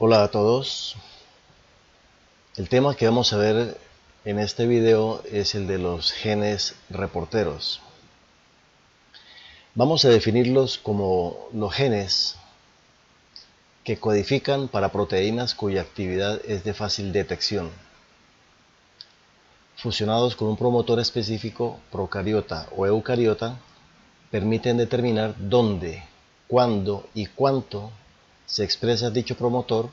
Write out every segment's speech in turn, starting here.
Hola a todos. El tema que vamos a ver en este video es el de los genes reporteros. Vamos a definirlos como los genes que codifican para proteínas cuya actividad es de fácil detección, fusionados con un promotor específico procariota o eucariota, permiten determinar dónde, cuándo y cuánto se expresa dicho promotor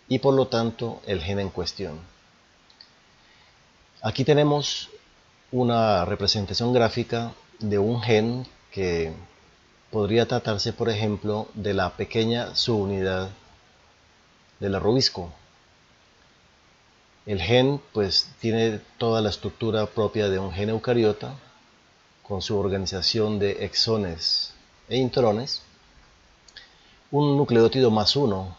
y por lo tanto el gen en cuestión. Aquí tenemos una representación gráfica de un gen que podría tratarse, por ejemplo, de la pequeña subunidad del arrobisco. El gen pues tiene toda la estructura propia de un gen eucariota, con su organización de exones e intrones, un nucleótido más uno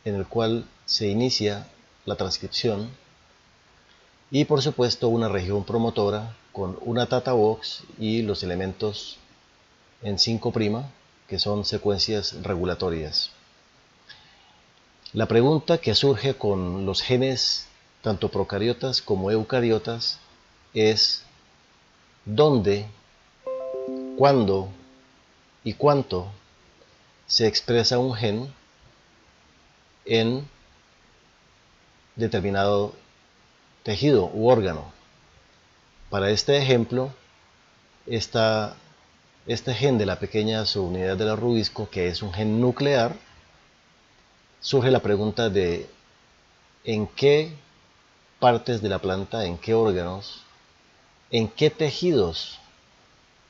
en el cual se inicia la transcripción y por supuesto una región promotora con una data box y los elementos en 5', que son secuencias regulatorias. La pregunta que surge con los genes tanto procariotas como eucariotas es ¿dónde, cuándo y cuánto se expresa un gen en determinado tejido u órgano? Para este ejemplo, este gen de la pequeña subunidad del arrubisco, que es un gen nuclear, surge la pregunta de en qué partes de la planta, en qué órganos, en qué tejidos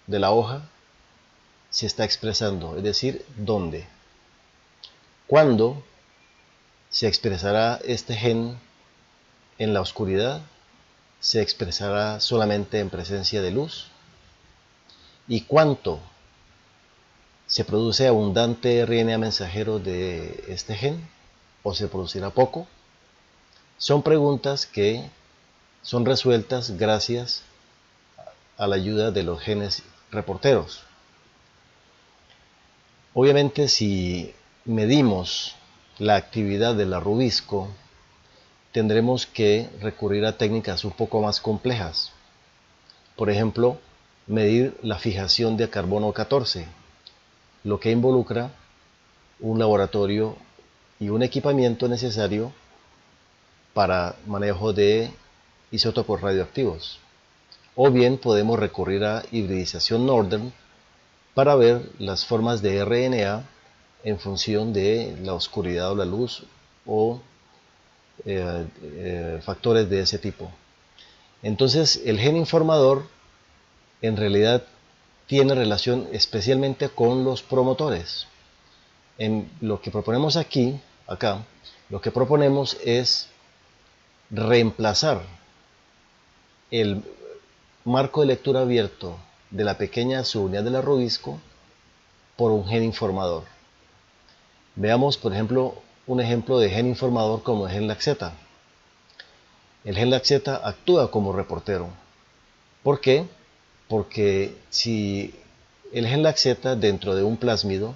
de la hoja se está expresando, es decir, dónde. ¿Cuándo se expresará este gen en la oscuridad? ¿Se expresará solamente en presencia de luz? ¿Y cuánto se produce abundante RNA mensajero de este gen? ¿O se producirá poco? Son preguntas que son resueltas gracias a la ayuda de los genes reporteros. Obviamente, si medimos la actividad del arrubisco, tendremos que recurrir a técnicas un poco más complejas. Por ejemplo, medir la fijación de carbono 14, lo que involucra un laboratorio y un equipamiento necesario para manejo de isótopos radioactivos. O bien podemos recurrir a hibridización Northern para ver las formas de RNA en función de la oscuridad o la luz o factores de ese tipo. Entonces, el gen informador en realidad tiene relación especialmente con los promotores. En lo que proponemos acá, lo que proponemos es reemplazar el marco de lectura abierto de la pequeña subunidad del arrobisco por un gen informador. Veamos, por ejemplo, un ejemplo de gen informador como el gen LAC-Z. El gen LAC-Z actúa como reportero. ¿Por qué? Porque si el gen LAC-Z dentro de un plásmido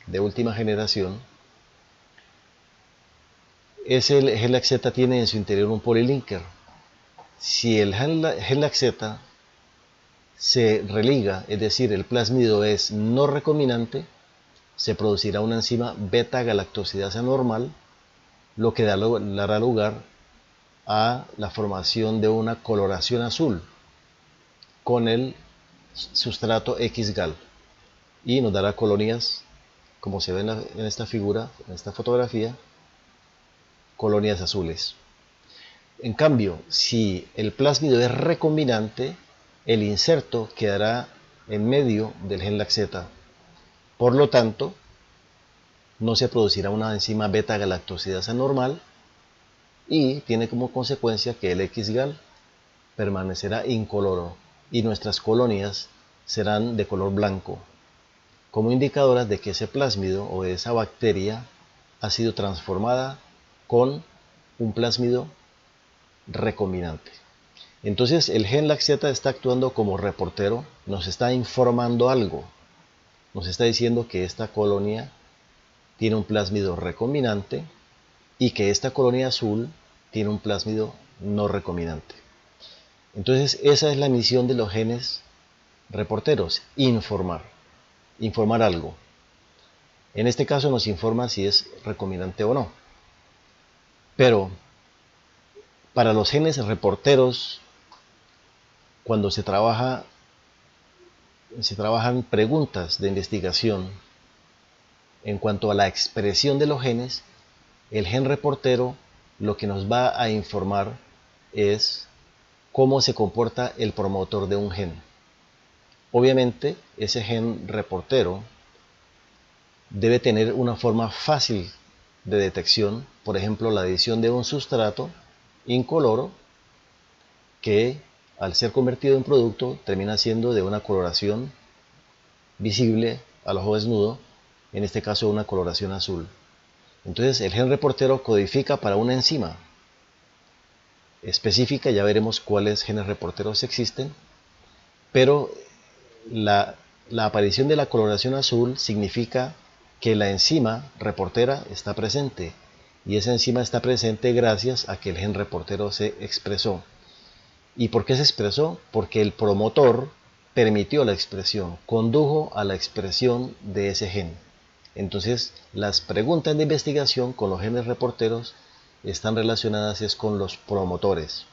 de última generación, ese gen LAC-Z tiene en su interior un polilinker. Si el gen LAC-Z se religa, es decir, el plásmido es no recombinante, se producirá una enzima beta-galactosidasa normal, lo que dará lugar a la formación de una coloración azul con el sustrato XGAL y nos dará colonias, como se ve en esta figura, en esta fotografía, colonias azules. En cambio, si el plásmido es recombinante, el inserto quedará en medio del gen LAC-Z. Por lo tanto, no se producirá una enzima beta-galactosidasa normal y tiene como consecuencia que el XGAL permanecerá incoloro y nuestras colonias serán de color blanco, como indicadoras de que ese plásmido o esa bacteria ha sido transformada con un plásmido recombinante. Entonces el gen LAC-Z está actuando como reportero, nos está informando algo, nos está diciendo que esta colonia tiene un plásmido recombinante y que esta colonia azul tiene un plásmido no recombinante. Entonces esa es la misión de los genes reporteros, informar algo. En este caso nos informa si es recombinante o no. Pero para los genes reporteros, cuando se trabajan preguntas de investigación en cuanto a la expresión de los genes, el gen reportero lo que nos va a informar es cómo se comporta el promotor de un gen. Obviamente, ese gen reportero debe tener una forma fácil de detección, por ejemplo, la adición de un sustrato incoloro que al ser convertido en producto termina siendo de una coloración visible al ojo desnudo, en este caso una coloración azul. Entonces el gen reportero codifica para una enzima específica, ya veremos cuáles genes reporteros existen, pero la aparición de la coloración azul significa que la enzima reportera está presente, y esa enzima está presente gracias a que el gen reportero se expresó. ¿Y por qué se expresó? Porque el promotor permitió la expresión, condujo a la expresión de ese gen. Entonces, las preguntas de investigación con los genes reporteros están relacionadas con los promotores.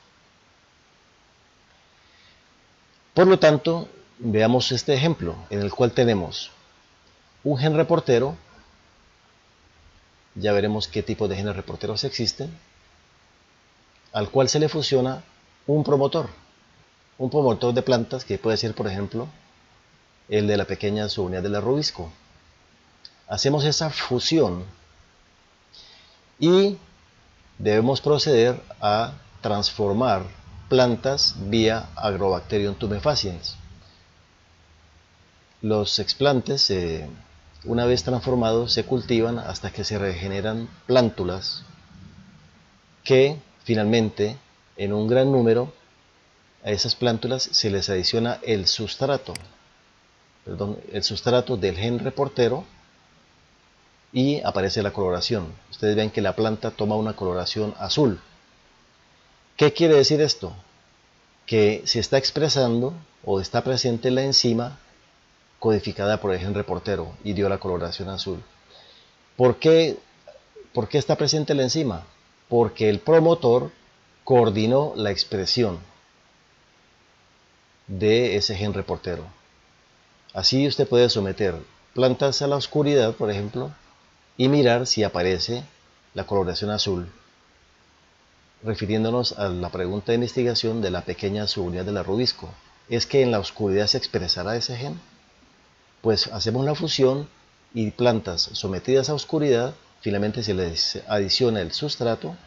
Por lo tanto, veamos este ejemplo en el cual tenemos un gen reportero. Ya veremos qué tipo de genes reporteros existen, al cual se le fusiona un promotor de plantas que puede ser, por ejemplo, el de la pequeña subunidad del arrobisco. Hacemos esa fusión y debemos proceder a transformar plantas vía Agrobacterium tumefaciens. Los explantes, una vez transformados, se cultivan hasta que se regeneran plántulas que finalmente, en un gran número, a esas plántulas se les adiciona el sustrato del gen reportero y aparece la coloración. Ustedes ven que la planta toma una coloración azul. ¿Qué quiere decir esto? Que se está expresando o está presente la enzima codificada por el gen reportero y dio la coloración azul. ¿Por qué está presente la enzima? Porque el promotor coordinó la expresión de ese gen reportero. Así usted puede someter plantas a la oscuridad, por ejemplo, y mirar si aparece la coloración azul, refiriéndonos a la pregunta de investigación de la pequeña subunidad del arrobisco. ¿Es que en la oscuridad se expresará ese gen? Pues hacemos la fusión y plantas sometidas a oscuridad, finalmente se les adiciona el sustrato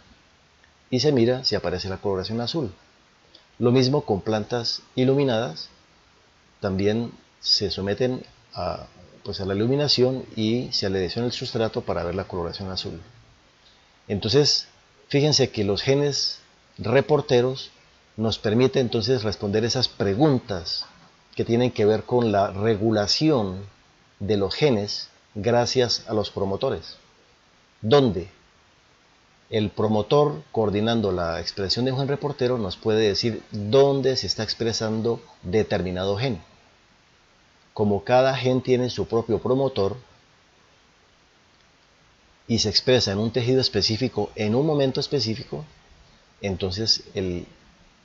y se mira si aparece la coloración azul. Lo mismo con plantas iluminadas, también se someten a la iluminación y se le adiciona el sustrato para ver la coloración azul. Entonces, fíjense que los genes reporteros nos permiten entonces responder esas preguntas que tienen que ver con la regulación de los genes gracias a los promotores, donde el promotor, coordinando la expresión de un gen reportero, nos puede decir dónde se está expresando determinado gen. Como cada gen tiene su propio promotor y se expresa en un tejido específico en un momento específico, entonces el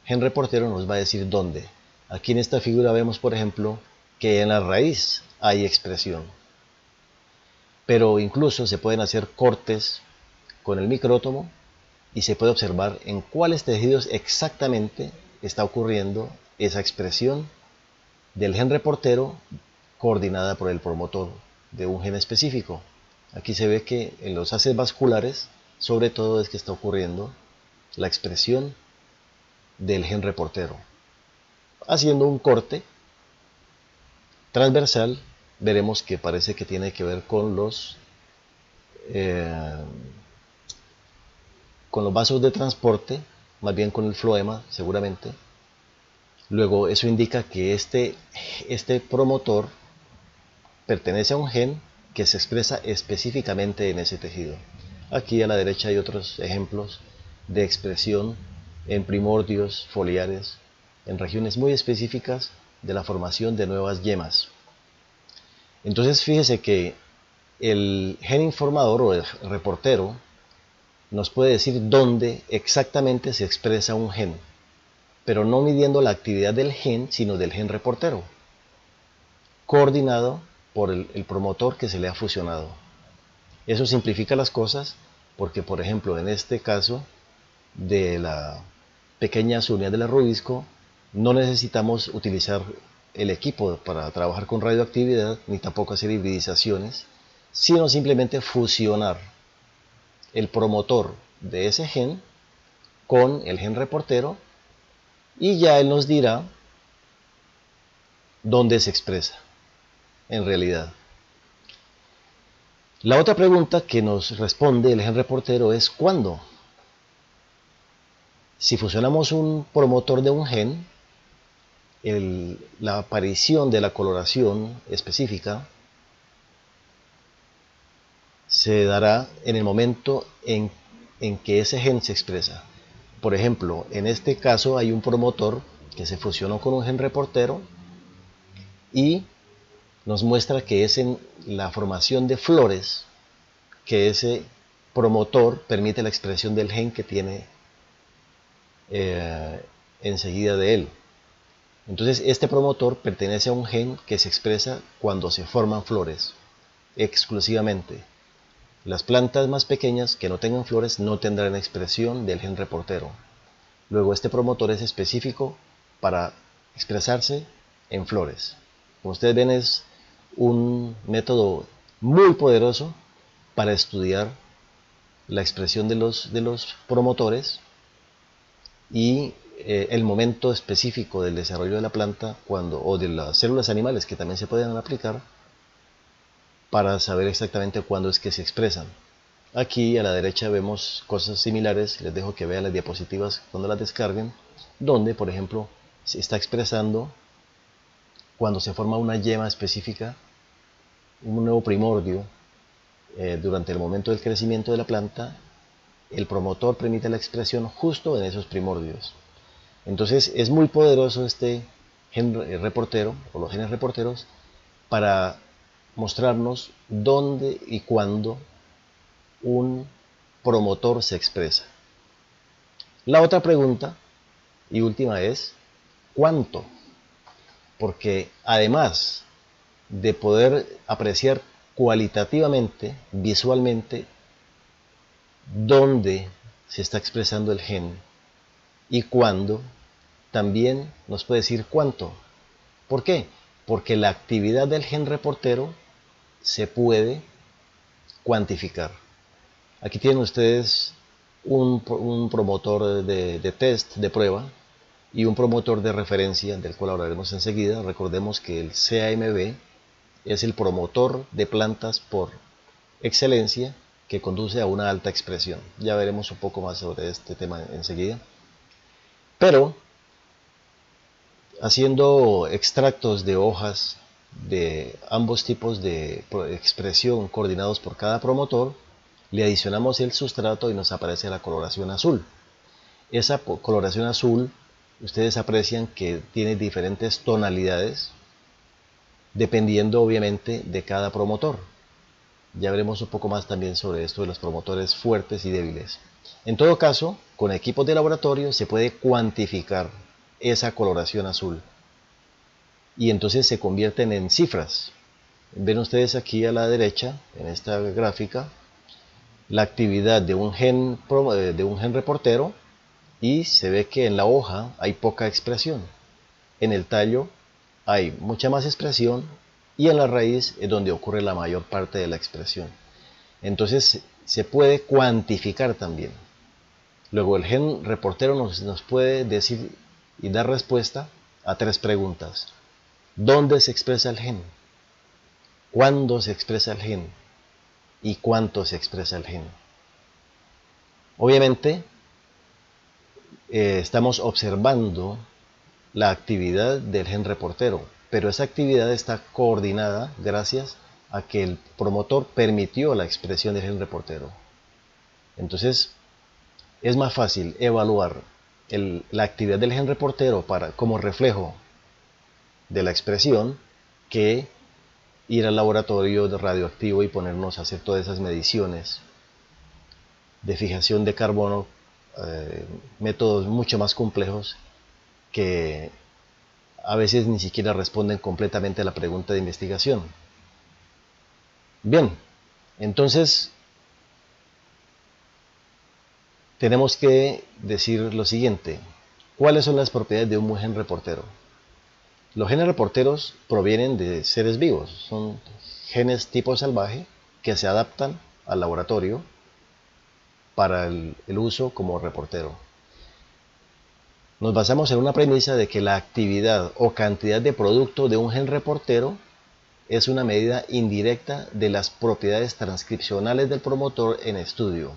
gen reportero nos va a decir dónde. Aquí en esta figura vemos, por ejemplo, que en la raíz hay expresión, pero incluso se pueden hacer cortes con el micrótomo y se puede observar en cuáles tejidos exactamente está ocurriendo esa expresión del gen reportero coordinada por el promotor de un gen específico. Aquí se ve que en los haces vasculares, sobre todo, es que está ocurriendo la expresión del gen reportero. Haciendo un corte transversal, veremos que parece que tiene que ver con los vasos de transporte, más bien con el floema, seguramente. Luego eso indica que este promotor pertenece a un gen que se expresa específicamente en ese tejido. Aquí a la derecha hay otros ejemplos de expresión en primordios foliares, en regiones muy específicas de la formación de nuevas yemas. Entonces fíjese que el gen informador o el reportero nos puede decir dónde exactamente se expresa un gen, pero no midiendo la actividad del gen, sino del gen reportero, coordinado por el promotor que se le ha fusionado. Eso simplifica las cosas porque, por ejemplo, en este caso de la pequeña subunidad del arrobisco, no necesitamos utilizar el equipo para trabajar con radioactividad, ni tampoco hacer hibridizaciones, sino simplemente fusionar el promotor de ese gen con el gen reportero y ya él nos dirá dónde se expresa en realidad. La otra pregunta que nos responde el gen reportero es ¿cuándo? Si fusionamos un promotor de un gen, la aparición de la coloración específica se dará en el momento en que ese gen se expresa. Por ejemplo, en este caso hay un promotor que se fusionó con un gen reportero y nos muestra que es en la formación de flores que ese promotor permite la expresión del gen que tiene enseguida de él. Entonces este promotor pertenece a un gen que se expresa cuando se forman flores, exclusivamente. Las plantas más pequeñas que no tengan flores no tendrán expresión del gen reportero. Luego este promotor es específico para expresarse en flores. Como ustedes ven, es un método muy poderoso para estudiar la expresión de los promotores y el momento específico del desarrollo de la planta o de las células animales que también se pueden aplicar para saber exactamente cuándo es que se expresan. Aquí a la derecha vemos cosas similares, les dejo que vean las diapositivas cuando las descarguen, donde por ejemplo se está expresando cuando se forma una yema específica, un nuevo primordio, durante el momento del crecimiento de la planta, el promotor permite la expresión justo en esos primordios. Entonces es muy poderoso este gen reportero o los genes reporteros para mostrarnos dónde y cuándo un promotor se expresa. La otra pregunta y última es ¿cuánto? Porque además de poder apreciar cualitativamente, visualmente, dónde se está expresando el gen y cuándo, también nos puede decir cuánto. ¿Por qué? Porque la actividad del gen reportero se puede cuantificar. Aquí tienen ustedes un promotor de test, de prueba, y un promotor de referencia, del cual hablaremos enseguida. Recordemos que el CAMB es el promotor de plantas por excelencia que conduce a una alta expresión. Ya veremos un poco más sobre este tema enseguida. Pero, haciendo extractos de hojas de ambos tipos de expresión coordinados por cada promotor, le adicionamos el sustrato y nos aparece la coloración azul. Esa coloración azul, ustedes aprecian que tiene diferentes tonalidades, dependiendo obviamente de cada promotor. Ya veremos un poco más también sobre esto de los promotores fuertes y débiles. En todo caso, con equipos de laboratorio se puede cuantificar esa coloración azul y entonces se convierten en cifras. Ven ustedes aquí a la derecha, en esta gráfica, la actividad de un gen reportero y se ve que en la hoja hay poca expresión. En el tallo hay mucha más expresión y en la raíz es donde ocurre la mayor parte de la expresión. Entonces se puede cuantificar también. Luego el gen reportero nos puede decir y dar respuesta a tres preguntas. ¿Dónde se expresa el gen? ¿Cuándo se expresa el gen? ¿Y cuánto se expresa el gen? Obviamente estamos observando la actividad del gen reportero, pero esa actividad está coordinada gracias a que el promotor permitió la expresión del gen reportero. Entonces, es más fácil evaluar la actividad del gen reportero como reflejo de la expresión que ir al laboratorio de radioactivo y ponernos a hacer todas esas mediciones de fijación de carbono, métodos mucho más complejos que a veces ni siquiera responden completamente a la pregunta de investigación. Bien, entonces tenemos que decir lo siguiente: ¿cuáles son las propiedades de un gen reportero? Los genes reporteros provienen de seres vivos, son genes tipo salvaje que se adaptan al laboratorio para el uso como reportero. Nos basamos en una premisa de que la actividad o cantidad de producto de un gen reportero es una medida indirecta de las propiedades transcripcionales del promotor en estudio.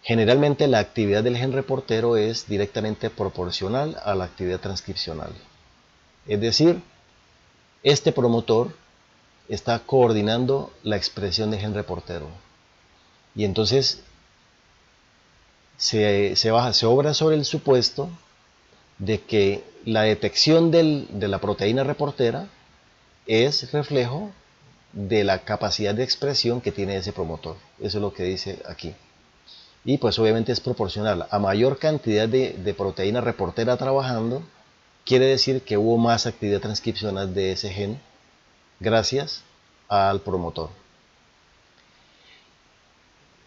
Generalmente la actividad del gen reportero es directamente proporcional a la actividad transcripcional. Es decir, este promotor está coordinando la expresión del gen reportero. Y entonces se obra sobre el supuesto de que la detección de la proteína reportera es reflejo de la capacidad de expresión que tiene ese promotor. Eso es lo que dice aquí. Y pues obviamente es proporcional. A mayor cantidad de proteína reportera trabajando, quiere decir que hubo más actividad transcripcional de ese gen gracias al promotor.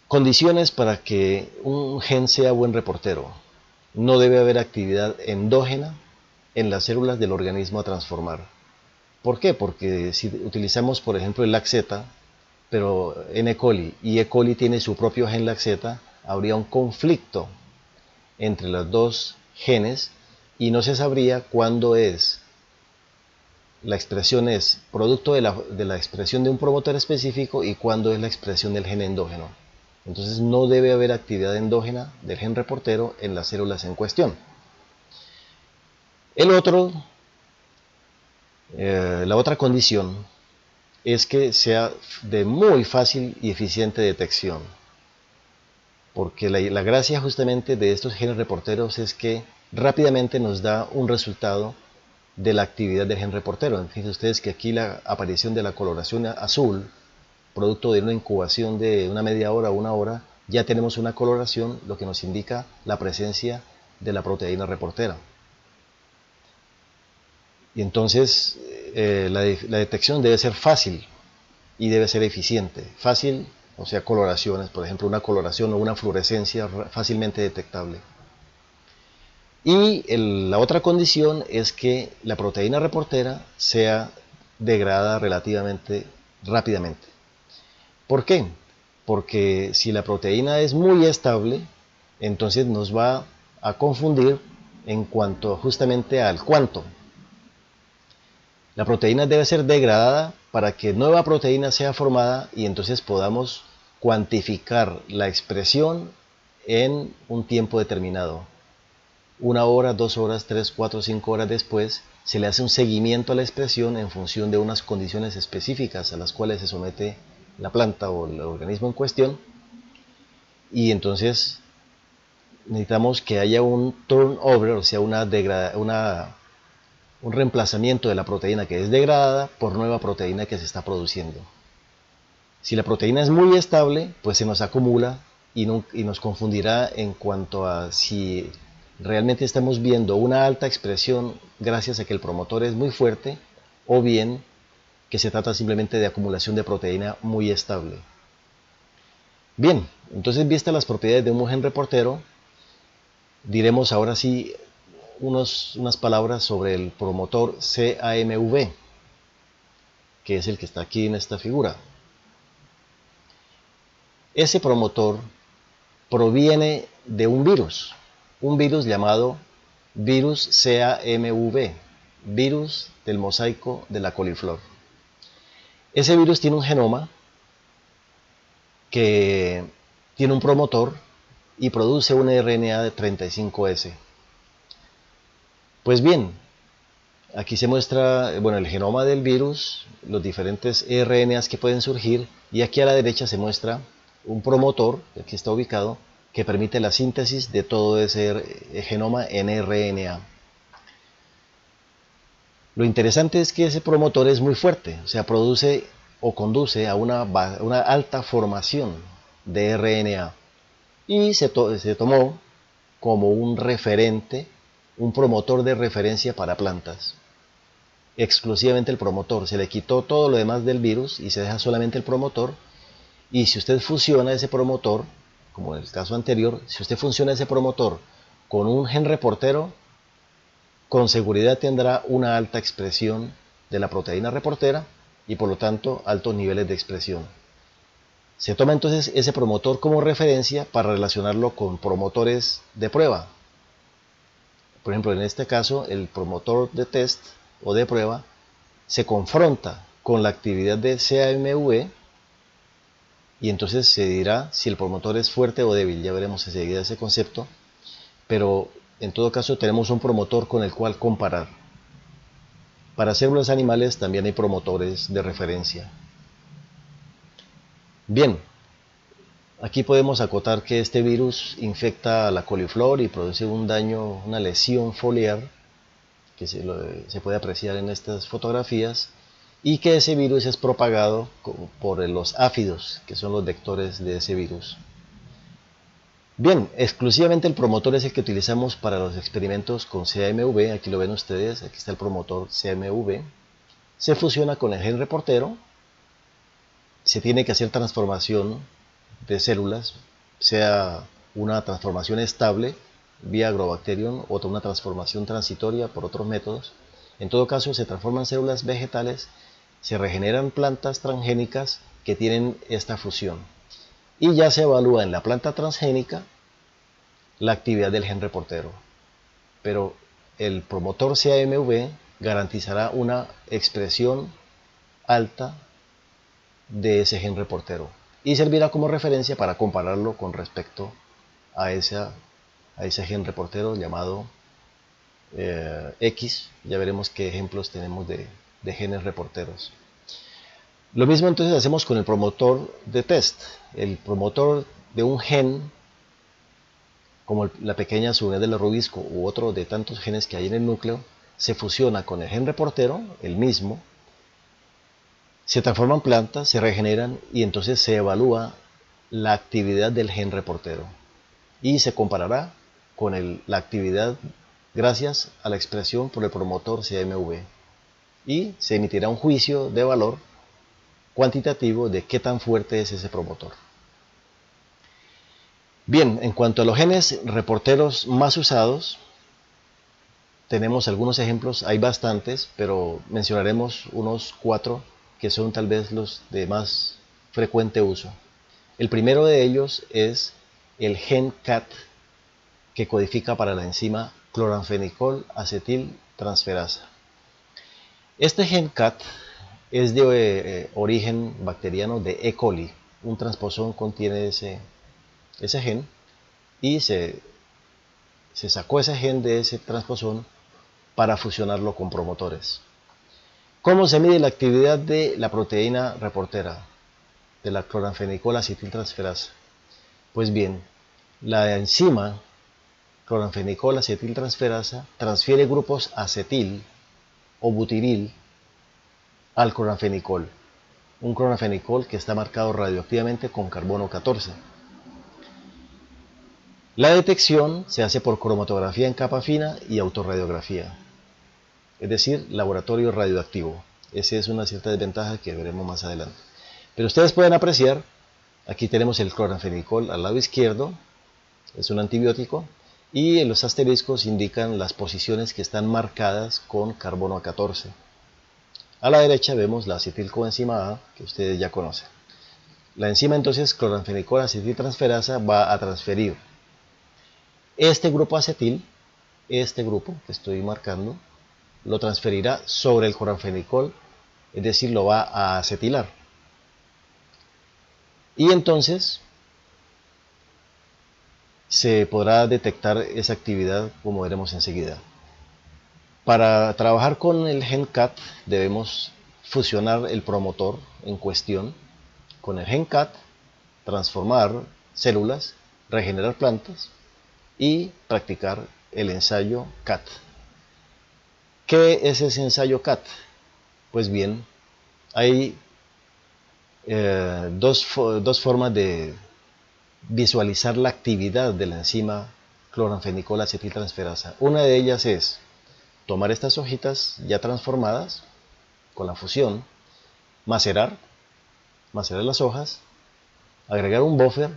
Condiciones para que un gen sea buen reportero: no debe haber actividad endógena en las células del organismo a transformar. ¿Por qué? Porque si utilizamos, por ejemplo, el laxeta, pero en E. coli, y E. coli tiene su propio gen laxeta, habría un conflicto entre los dos genes y no se sabría cuándo la expresión es producto de la expresión de un promotor específico y cuándo es la expresión del gen endógeno. Entonces no debe haber actividad endógena del gen reportero en las células en cuestión. La otra condición es que sea de muy fácil y eficiente detección, porque la gracia justamente de estos genes reporteros es que rápidamente nos da un resultado de la actividad del gen reportero. Fíjense ustedes que aquí la aparición de la coloración azul, producto de una incubación de una media hora o una hora, ya tenemos una coloración, lo que nos indica la presencia de la proteína reportera. Y entonces la detección debe ser fácil y debe ser eficiente. Fácil, o sea, coloraciones, por ejemplo, una coloración o una fluorescencia fácilmente detectable. Y la otra condición es que la proteína reportera sea degradada relativamente rápidamente. ¿Por qué? Porque si la proteína es muy estable, entonces nos va a confundir en cuanto justamente al cuánto. La proteína debe ser degradada para que nueva proteína sea formada y entonces podamos cuantificar la expresión en un tiempo determinado. 1 hora, 2 horas, 3, 4, 5 horas después, se le hace un seguimiento a la expresión en función de unas condiciones específicas a las cuales se somete la planta o el organismo en cuestión, y entonces necesitamos que haya un turnover, o sea, un reemplazamiento de la proteína que es degradada por nueva proteína que se está produciendo. Si la proteína es muy estable, pues se nos acumula y nos confundirá en cuanto a si realmente estamos viendo una alta expresión gracias a que el promotor es muy fuerte, o bien que se trata simplemente de acumulación de proteína muy estable. Bien, entonces vistas las propiedades de un gen reportero, diremos ahora sí unas palabras sobre el promotor CAMV, que es el que está aquí en esta figura. Ese promotor proviene de un virus llamado virus CAMV, virus del mosaico de la coliflor. Ese virus tiene un genoma que tiene un promotor y produce un RNA de 35S. Pues bien, aquí se muestra el genoma del virus, los diferentes RNAs que pueden surgir, y aquí a la derecha se muestra un promotor, aquí está ubicado, que permite la síntesis de todo ese genoma en RNA. Lo interesante es que ese promotor es muy fuerte, o sea, produce o conduce a una alta formación de RNA. Y se tomó como un referente, un promotor de referencia para plantas. Exclusivamente el promotor, se le quitó todo lo demás del virus y se deja solamente el promotor. Y si usted fusiona ese promotor, como en el caso anterior, si usted fusiona ese promotor con un gen reportero, con seguridad tendrá una alta expresión de la proteína reportera y por lo tanto altos niveles de expresión. Se toma entonces ese promotor como referencia para relacionarlo con promotores de prueba. Por ejemplo, en este caso, el promotor de test o de prueba se confronta con la actividad de CAMV y entonces se dirá si el promotor es fuerte o débil. Ya veremos enseguida ese concepto, pero en todo caso tenemos un promotor con el cual comparar. Para células animales también hay promotores de referencia. Bien, aquí podemos acotar que este virus infecta a la coliflor y produce un daño, una lesión foliar, que se puede apreciar en estas fotografías, y que ese virus es propagado por los áfidos, que son los vectores de ese virus. Bien, exclusivamente el promotor es el que utilizamos para los experimentos con CAMV, aquí lo ven ustedes, aquí está el promotor CAMV, se fusiona con el gen reportero, se tiene que hacer transformación de células, sea una transformación estable vía Agrobacterium o una transformación transitoria por otros métodos. En todo caso, se transforman células vegetales, se regeneran plantas transgénicas que tienen esta fusión. Y ya se evalúa en la planta transgénica la actividad del gen reportero. Pero el promotor CAMV garantizará una expresión alta de ese gen reportero y servirá como referencia para compararlo con respecto a ese gen reportero llamado X. Ya veremos qué ejemplos tenemos de genes reporteros. Lo mismo entonces hacemos con el promotor de test. El promotor de un gen, como la pequeña subunidad del rubisco u otro de tantos genes que hay en el núcleo, se fusiona con el gen reportero, el mismo, se transforman plantas, se regeneran y entonces se evalúa la actividad del gen reportero y se comparará con la actividad gracias a la expresión por el promotor CAMV y se emitirá un juicio de valor cuantitativo de qué tan fuerte es ese promotor. Bien, en cuanto a los genes reporteros más usados, tenemos algunos ejemplos, hay bastantes, pero mencionaremos unos 4 que son tal vez los de más frecuente uso. El primero de ellos es el gen CAT, que codifica para la enzima cloranfenicol acetiltransferasa. Este gen CAT es de origen bacteriano de E. coli. Un transposón contiene ese gen y se sacó ese gen de ese transposón para fusionarlo con promotores. ¿Cómo se mide la actividad de la proteína reportera de la cloranfenicol acetiltransferasa? Pues bien, la enzima cloranfenicol acetiltransferasa transfiere grupos acetil o butiril al cloranfenicol, un cloranfenicol que está marcado radioactivamente con carbono 14. La detección se hace por cromatografía en capa fina y autorradiografía, es decir, laboratorio radioactivo. Esa es una cierta desventaja que veremos más adelante. Pero ustedes pueden apreciar, aquí tenemos el cloranfenicol al lado izquierdo, es un antibiótico, y los asteriscos indican las posiciones que están marcadas con carbono 14. A la derecha vemos la acetilcoenzima A, que ustedes ya conocen. La enzima entonces cloranfenicol acetiltransferasa va a transferir este grupo acetil, este grupo que estoy marcando, lo transferirá sobre el cloranfenicol, es decir, lo va a acetilar. Y entonces se podrá detectar esa actividad como veremos enseguida. Para trabajar con el gen CAT debemos fusionar el promotor en cuestión con el gen CAT transformar células, regenerar plantas y practicar el ensayo CAT. ¿Qué es ese ensayo CAT? Pues bien, hay dos formas de visualizar la actividad de la enzima cloranfenicol acetiltransferasa. Una de ellas es tomar estas hojitas ya transformadas con la fusión, macerar las hojas, agregar un buffer,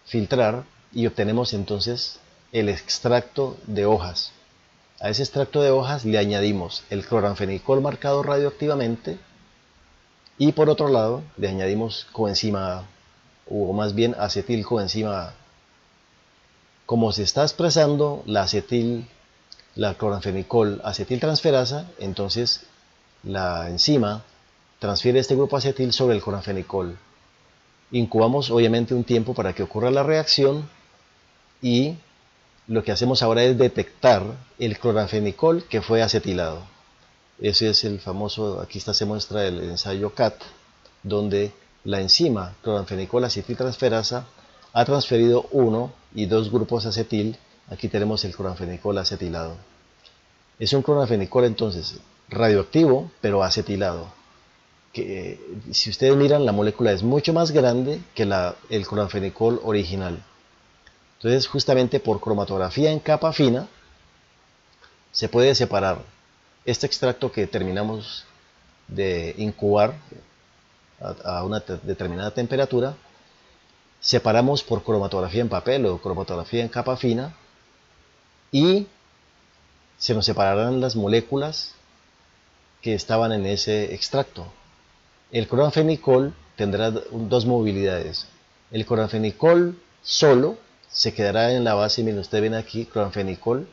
filtrar y obtenemos entonces el extracto de hojas. A ese extracto de hojas le añadimos el cloranfenicol marcado radioactivamente y por otro lado le añadimos coenzima A, o más bien acetilcoenzima A. Como se está expresando la cloranfenicol acetiltransferasa, entonces la enzima transfiere este grupo acetil sobre el cloranfenicol. Incubamos obviamente un tiempo para que ocurra la reacción y lo que hacemos ahora es detectar el cloranfenicol que fue acetilado. Ese es el famoso, aquí se muestra el ensayo CAT, donde la enzima cloranfenicol acetiltransferasa ha transferido 1 y 2 grupos acetil. Aquí tenemos el cloranfenicol acetilado. Es un cloranfenicol entonces radioactivo, pero acetilado. Que, si ustedes miran, la molécula es mucho más grande que el cloranfenicol original. Entonces, justamente por cromatografía en capa fina, se puede separar este extracto que terminamos de incubar a una determinada temperatura. Separamos por cromatografía en papel o cromatografía en capa fina y se nos separarán las moléculas que estaban en ese extracto. El cloranfenicol tendrá dos movilidades. El cloranfenicol solo se quedará en la base, miren, ustedes ven aquí cloranfenicol,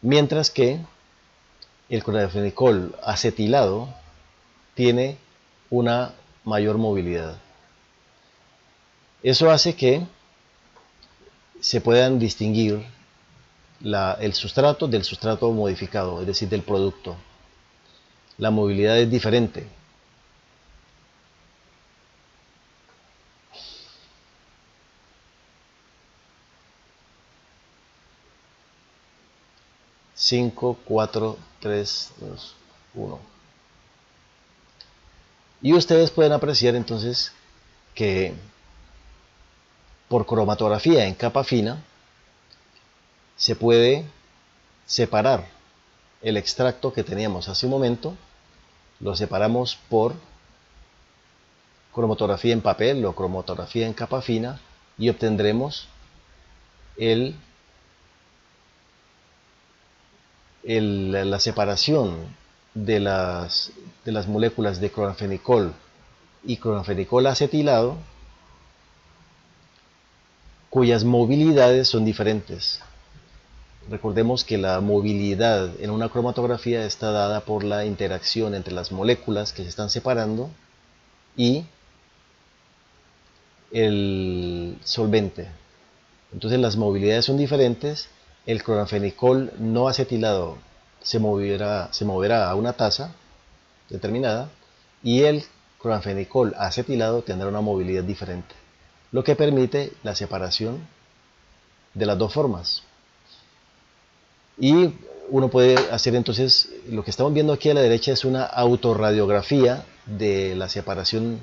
mientras que el cloranfenicol acetilado tiene una mayor movilidad. Eso hace que se puedan distinguir el sustrato del sustrato modificado, es decir, del producto. La movilidad es diferente. Cinco, 4, 3, 2, 1. Y ustedes pueden apreciar entonces que por cromatografía en capa fina se puede separar el extracto que teníamos hace un momento, lo separamos por cromatografía en papel o cromatografía en capa fina y obtendremos la separación de las moléculas de cloranfenicol y cloranfenicol acetilado, cuyas movilidades son diferentes. Recordemos que la movilidad en una cromatografía está dada por la interacción entre las moléculas que se están separando y el solvente. Entonces las movilidades son diferentes. El cloranfenicol no acetilado se moverá a una tasa determinada y el cloranfenicol acetilado tendrá una movilidad diferente, lo que permite la separación de las dos formas. Y uno puede hacer entonces, lo que estamos viendo aquí a la derecha es una autorradiografía de la separación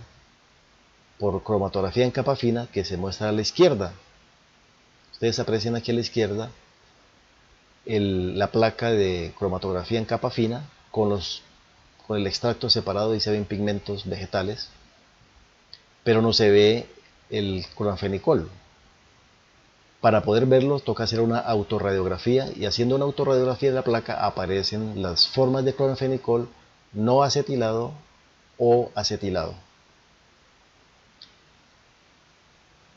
por cromatografía en capa fina que se muestra a la izquierda. Ustedes aprecian aquí a la izquierda la placa de cromatografía en capa fina con el extracto separado y se ven pigmentos vegetales, pero no se ve el cloranfenicol. Para poder verlo toca hacer una autorradiografía y haciendo una autorradiografía de la placa aparecen las formas de cloranfenicol no acetilado o acetilado.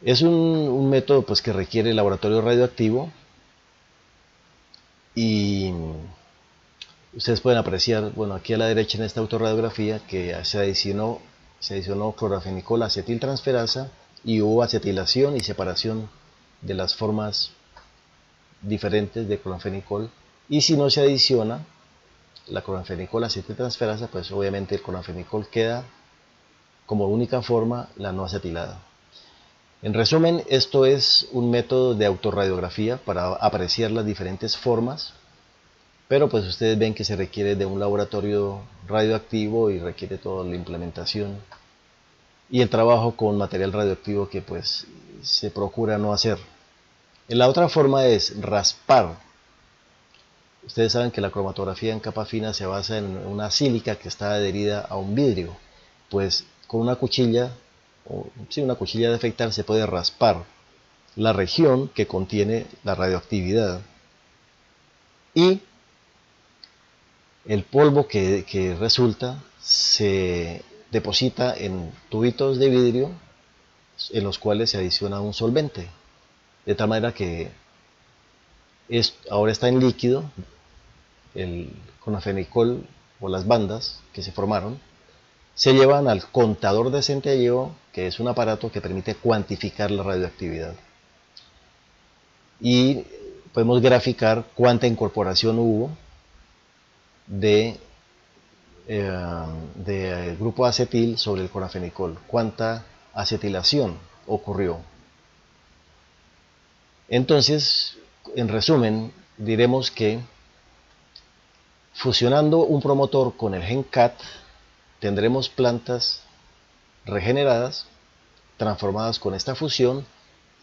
Es un método pues, que requiere laboratorio radioactivo y ustedes pueden apreciar, bueno, aquí a la derecha en esta autorradiografía que se adicionó cloranfenicol acetiltransferasa y hubo acetilación y separación de las formas diferentes de cloranfenicol, y si no se adiciona la cloranfenicol acetiltransferasa, pues obviamente el cloranfenicol queda como única forma la no acetilada. En resumen, esto es un método de autorradiografía para apreciar las diferentes formas, pero pues ustedes ven que se requiere de un laboratorio radioactivo y requiere toda la implementación y el trabajo con material radioactivo que pues se procura no hacer. La otra forma es raspar. Ustedes saben que la cromatografía en capa fina se basa en una sílica que está adherida a un vidrio. Pues con una cuchilla, una cuchilla de afeitar, se puede raspar la región que contiene la radioactividad y el polvo que resulta se deposita en tubitos de vidrio en los cuales se adiciona un solvente, de tal manera que ahora está en líquido el clorfenicol o las bandas que se formaron, se llevan al contador de centelleo, que es un aparato que permite cuantificar la radioactividad. Y podemos graficar cuánta incorporación hubo de grupo acetil sobre el clorfenicol, cuánta acetilación ocurrió. Entonces, en resumen, diremos que fusionando un promotor con el gen CAT, tendremos plantas regeneradas, transformadas con esta fusión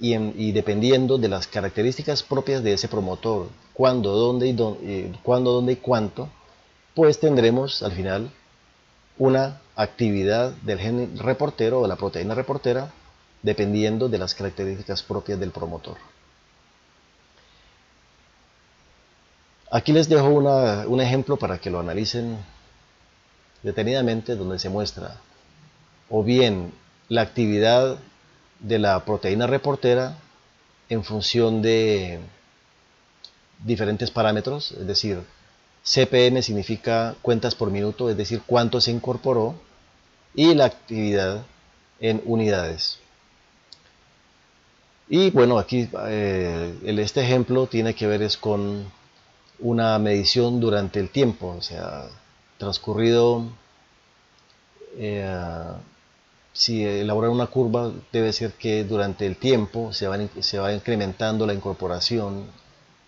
y dependiendo de las características propias de ese promotor, cuándo, dónde y cuánto, pues tendremos al final una actividad del gen reportero o de la proteína reportera dependiendo de las características propias del promotor. Aquí les dejo un ejemplo para que lo analicen detenidamente, donde se muestra o bien la actividad de la proteína reportera en función de diferentes parámetros, es decir, CPM significa cuentas por minuto, es decir, cuánto se incorporó, y la actividad en unidades. Y bueno, aquí este ejemplo tiene que ver con una medición durante el tiempo, o sea, transcurrido, si elaborar una curva debe ser que durante el tiempo se va incrementando la incorporación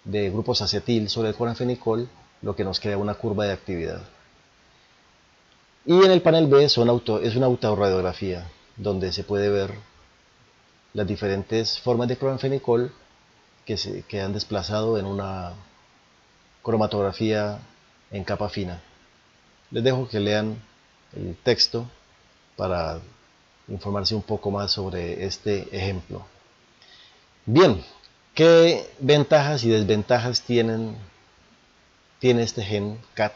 de grupos acetil sobre el clorfenicol, lo que nos crea una curva de actividad. Y en el panel B es una autorradiografía, donde se puede ver las diferentes formas de clorfenicol que han desplazado en una cromatografía en capa fina. Les dejo que lean el texto para informarse un poco más sobre este ejemplo. Bien, ¿qué ventajas y desventajas tiene este gen CAT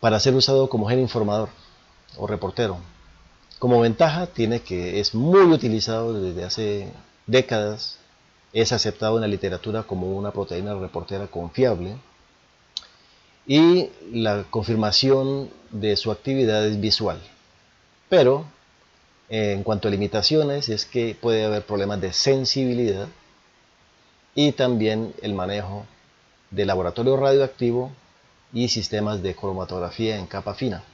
para ser usado como gen informador o reportero? Como ventaja tiene que es muy utilizado desde hace décadas, es aceptado en la literatura como una proteína reportera confiable y la confirmación de su actividad es visual. Pero en cuanto a limitaciones es que puede haber problemas de sensibilidad y también el manejo de laboratorio radioactivo y sistemas de cromatografía en capa fina.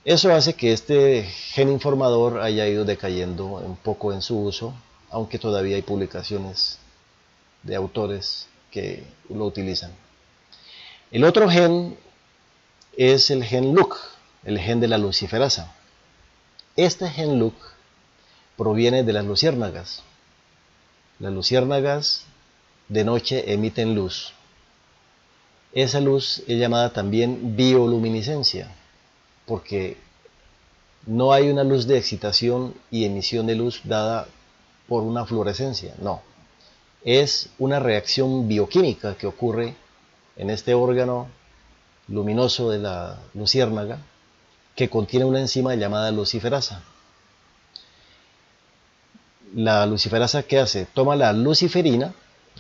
Eso hace que este gen informador haya ido decayendo un poco en su uso, aunque todavía hay publicaciones de autores que lo utilizan. El otro gen es el gen LUC, el gen de la luciferasa. Este gen LUC proviene de las luciérnagas. Las luciérnagas de noche emiten luz. Esa luz es llamada también bioluminiscencia, porque no hay una luz de excitación y emisión de luz dada por una fluorescencia, no. Es una reacción bioquímica que ocurre en este órgano luminoso de la luciérnaga que contiene una enzima llamada luciferasa. La luciferasa, ¿qué hace? Toma la luciferina,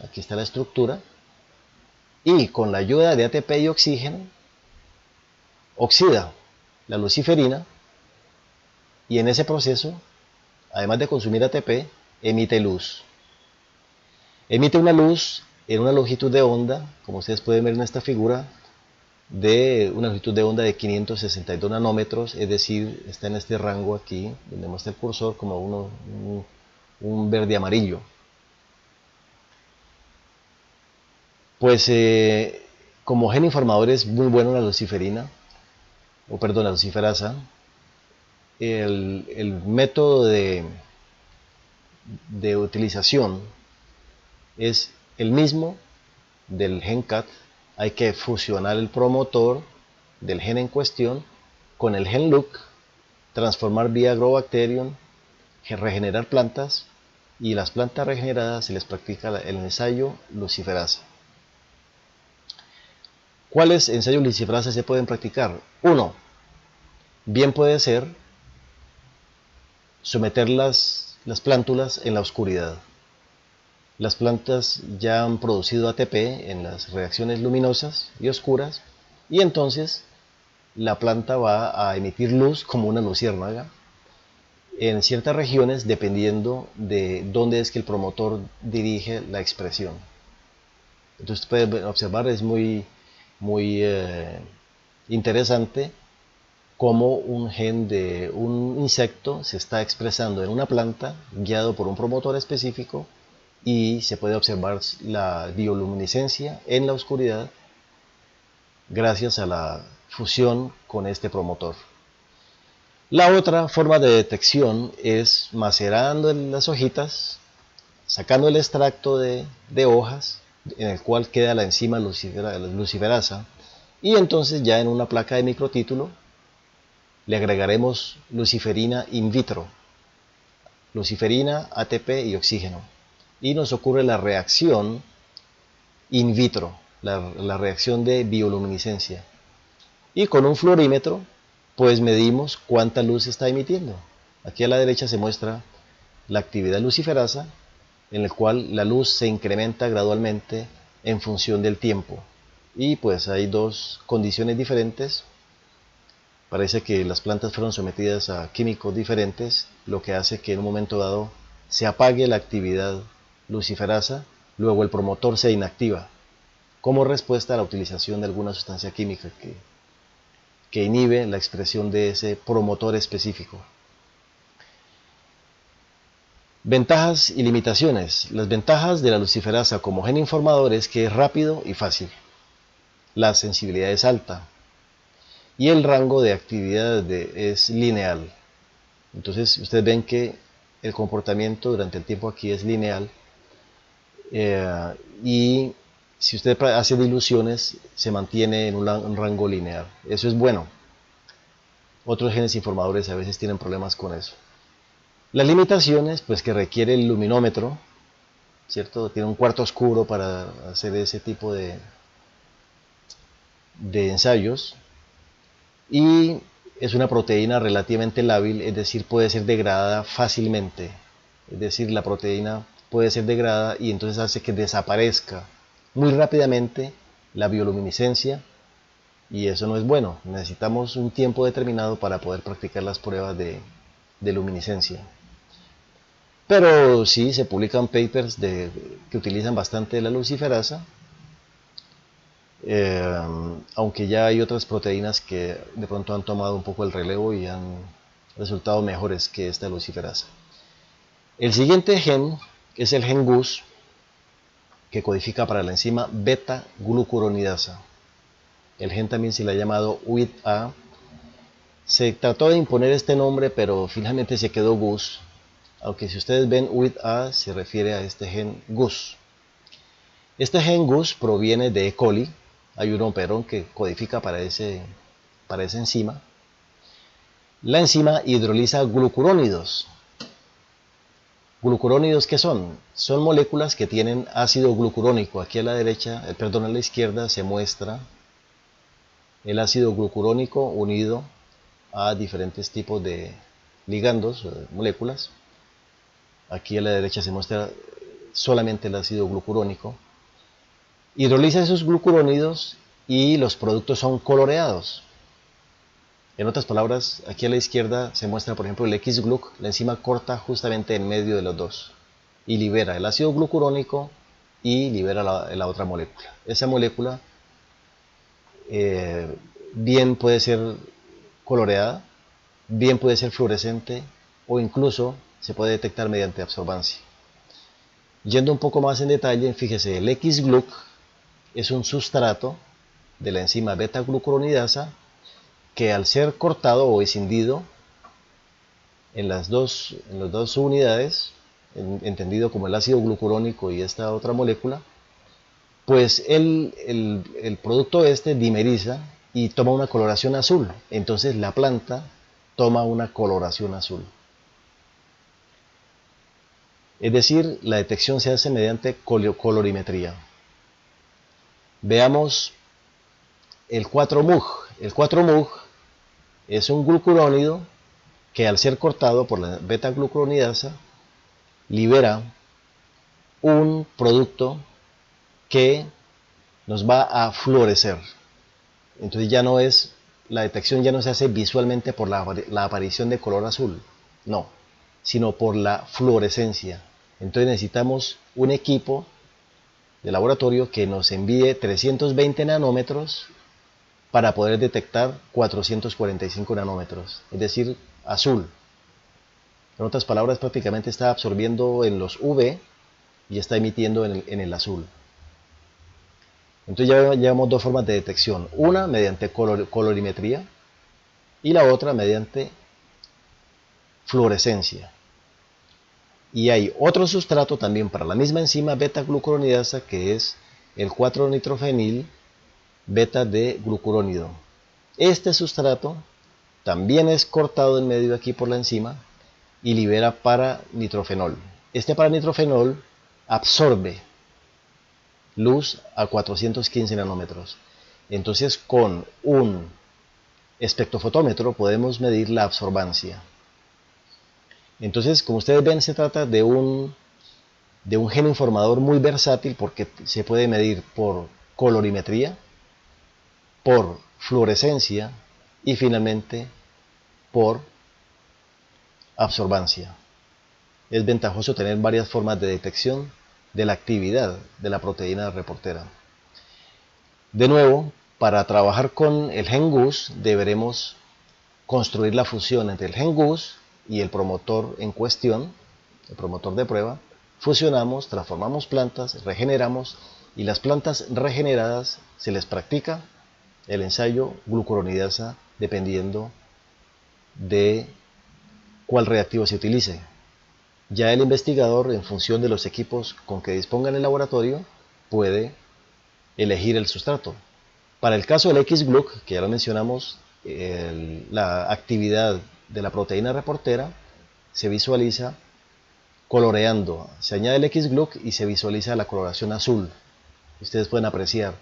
aquí está la estructura, y con la ayuda de ATP y oxígeno oxida la luciferina y en ese proceso, además de consumir ATP, emite luz. Emite una luz en una longitud de onda, como ustedes pueden ver en esta figura, de una longitud de onda de 562 nanómetros, es decir, está en este rango aquí, donde muestra el cursor, como un verde amarillo. Pues como gen informador es muy bueno la luciferina, la luciferasa. El método de utilización es el mismo del gen CAT. Hay que fusionar el promotor del gen en cuestión con el gen LUC, transformar vía Agrobacterium, regenerar plantas, y las plantas regeneradas se les practica el ensayo luciferasa. ¿Cuáles ensayos luciferasa se pueden practicar? 1. Bien puede ser someter las plántulas en la oscuridad. Las plantas ya han producido ATP en las reacciones luminosas y oscuras, y entonces la planta va a emitir luz como una luciérnaga en ciertas regiones, dependiendo de dónde es que el promotor dirige la expresión. Entonces pueden observar, es muy interesante cómo un gen de un insecto se está expresando en una planta guiado por un promotor específico, y se puede observar la bioluminiscencia en la oscuridad gracias a la fusión con este promotor. La otra forma de detección es macerando las hojitas, sacando el extracto de hojas en el cual queda la enzima luciferasa, y entonces ya en una placa de microtítulo le agregaremos luciferina in vitro, luciferina, ATP y oxígeno, y nos ocurre la reacción in vitro, la reacción de bioluminiscencia. Y con un fluorímetro pues medimos cuánta luz está emitiendo. Aquí a la derecha se muestra la actividad luciferasa, en el cual la luz se incrementa gradualmente en función del tiempo. Y pues hay dos condiciones diferentes. Parece que las plantas fueron sometidas a químicos diferentes, lo que hace que en un momento dado se apague la actividad luciferasa, luego el promotor se inactiva, como respuesta a la utilización de alguna sustancia química que inhibe la expresión de ese promotor específico. Ventajas y limitaciones. Las ventajas de la luciferasa como gen informador es que es rápido y fácil. La sensibilidad es alta. Y el rango de actividad es lineal. Entonces ustedes ven que el comportamiento durante el tiempo aquí es lineal, y si usted hace diluciones se mantiene en un rango lineal. Eso es bueno. Otros genes informadores a veces tienen problemas con eso. Las limitaciones, pues que requiere el luminómetro, ¿cierto? Tiene un cuarto oscuro para hacer ese tipo de ensayos, y es una proteína relativamente lábil, es decir, puede ser degradada fácilmente. Es decir, la proteína puede ser degradada y entonces hace que desaparezca muy rápidamente la bioluminiscencia, y eso no es bueno. Necesitamos un tiempo determinado para poder practicar las pruebas de luminiscencia. Pero sí se publican papers que utilizan bastante la luciferasa, aunque ya hay otras proteínas que de pronto han tomado un poco el relevo y han resultado mejores que esta luciferasa. El siguiente gen es el gen GUS, que codifica para la enzima beta-glucuronidasa. El gen también se le ha llamado UIT-A. Se trató de imponer este nombre, pero finalmente se quedó GUS, aunque si ustedes ven UIT-A se refiere a este gen GUS. Este gen GUS proviene de E. coli. Hay un operón que codifica para esa enzima. La enzima hidroliza glucurónidos. ¿Glucurónidos qué son? Son moléculas que tienen ácido glucurónico. Aquí a la derecha, a la izquierda se muestra el ácido glucurónico unido a diferentes tipos de ligandos, moléculas. Aquí a la derecha se muestra solamente el ácido glucurónico. Hidroliza esos glucurónidos y los productos son coloreados. En otras palabras, aquí a la izquierda se muestra, por ejemplo, el X-gluc. La enzima corta justamente en medio de los dos y libera el ácido glucurónico y libera la otra molécula. Esa molécula bien puede ser coloreada, bien puede ser fluorescente o incluso se puede detectar mediante absorbancia. Yendo un poco más en detalle, fíjese, el X-Gluc es un sustrato de la enzima beta-glucuronidasa que al ser cortado o escindido en las dos unidades, entendido como el ácido glucurónico y esta otra molécula, pues el producto este dimeriza y toma una coloración azul. Entonces la planta toma una coloración azul. Es decir, la detección se hace mediante colorimetría. Veamos el 4-MUG. El 4-MUG es un glucurónido que al ser cortado por la beta-glucuronidasa libera un producto que nos va a fluorecer. Entonces ya no es, la detección ya no se hace visualmente por la aparición de color azul, no, sino por la fluorescencia. Entonces necesitamos un equipo de laboratorio que nos envíe 320 nanómetros para poder detectar 445 nanómetros, es decir, azul. En otras palabras, prácticamente está absorbiendo en los UV y está emitiendo en el azul. Entonces ya llevamos dos formas de detección, una mediante colorimetría y la otra mediante fluorescencia. Y hay otro sustrato también para la misma enzima beta-glucuronidasa que es el 4-nitrofenil beta-D-glucurónido. Este sustrato también es cortado en medio aquí por la enzima y libera para-nitrofenol. Este para-nitrofenol absorbe luz a 415 nanómetros. Entonces con un espectrofotómetro podemos medir la absorbancia. Entonces, como ustedes ven, se trata de un gen informador muy versátil porque se puede medir por colorimetría, por fluorescencia y finalmente por absorbancia. Es ventajoso tener varias formas de detección de la actividad de la proteína reportera. De nuevo, para trabajar con el gen GUS deberemos construir la fusión entre el gen GUS y el promotor en cuestión, el promotor de prueba. Fusionamos, transformamos plantas, regeneramos y las plantas regeneradas se les practica el ensayo glucuronidasa dependiendo de cuál reactivo se utilice. Ya el investigador, en función de los equipos con que disponga en el laboratorio, puede elegir el sustrato. Para el caso del X-Gluc, que ya lo mencionamos, la actividad de la proteína reportera se visualiza coloreando. Se añade el X-Gluc y se visualiza la coloración azul. Ustedes pueden apreciar,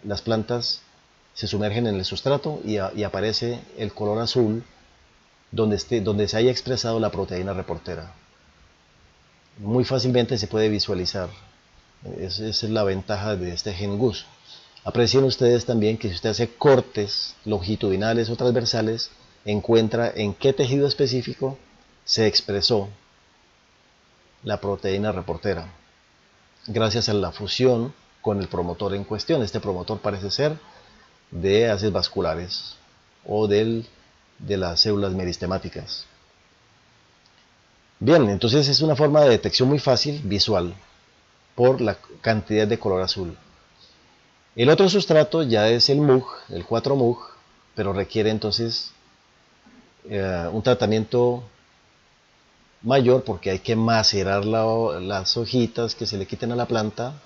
las plantas se sumergen en el sustrato y aparece el color azul donde se haya expresado la proteína reportera. Muy fácilmente se puede visualizar. Esa es la ventaja de este gen GUS. Aprecien ustedes también que si usted hace cortes longitudinales o transversales, encuentra en qué tejido específico se expresó la proteína reportera, gracias a la fusión con el promotor en cuestión. Este promotor parece ser de haces vasculares o de las células meristemáticas. Bien, entonces es una forma de detección muy fácil, visual, por la cantidad de color azul. El otro sustrato ya es el MUG, el 4-MUG, pero requiere entonces un tratamiento mayor porque hay que macerar las hojitas que se le quiten a la planta,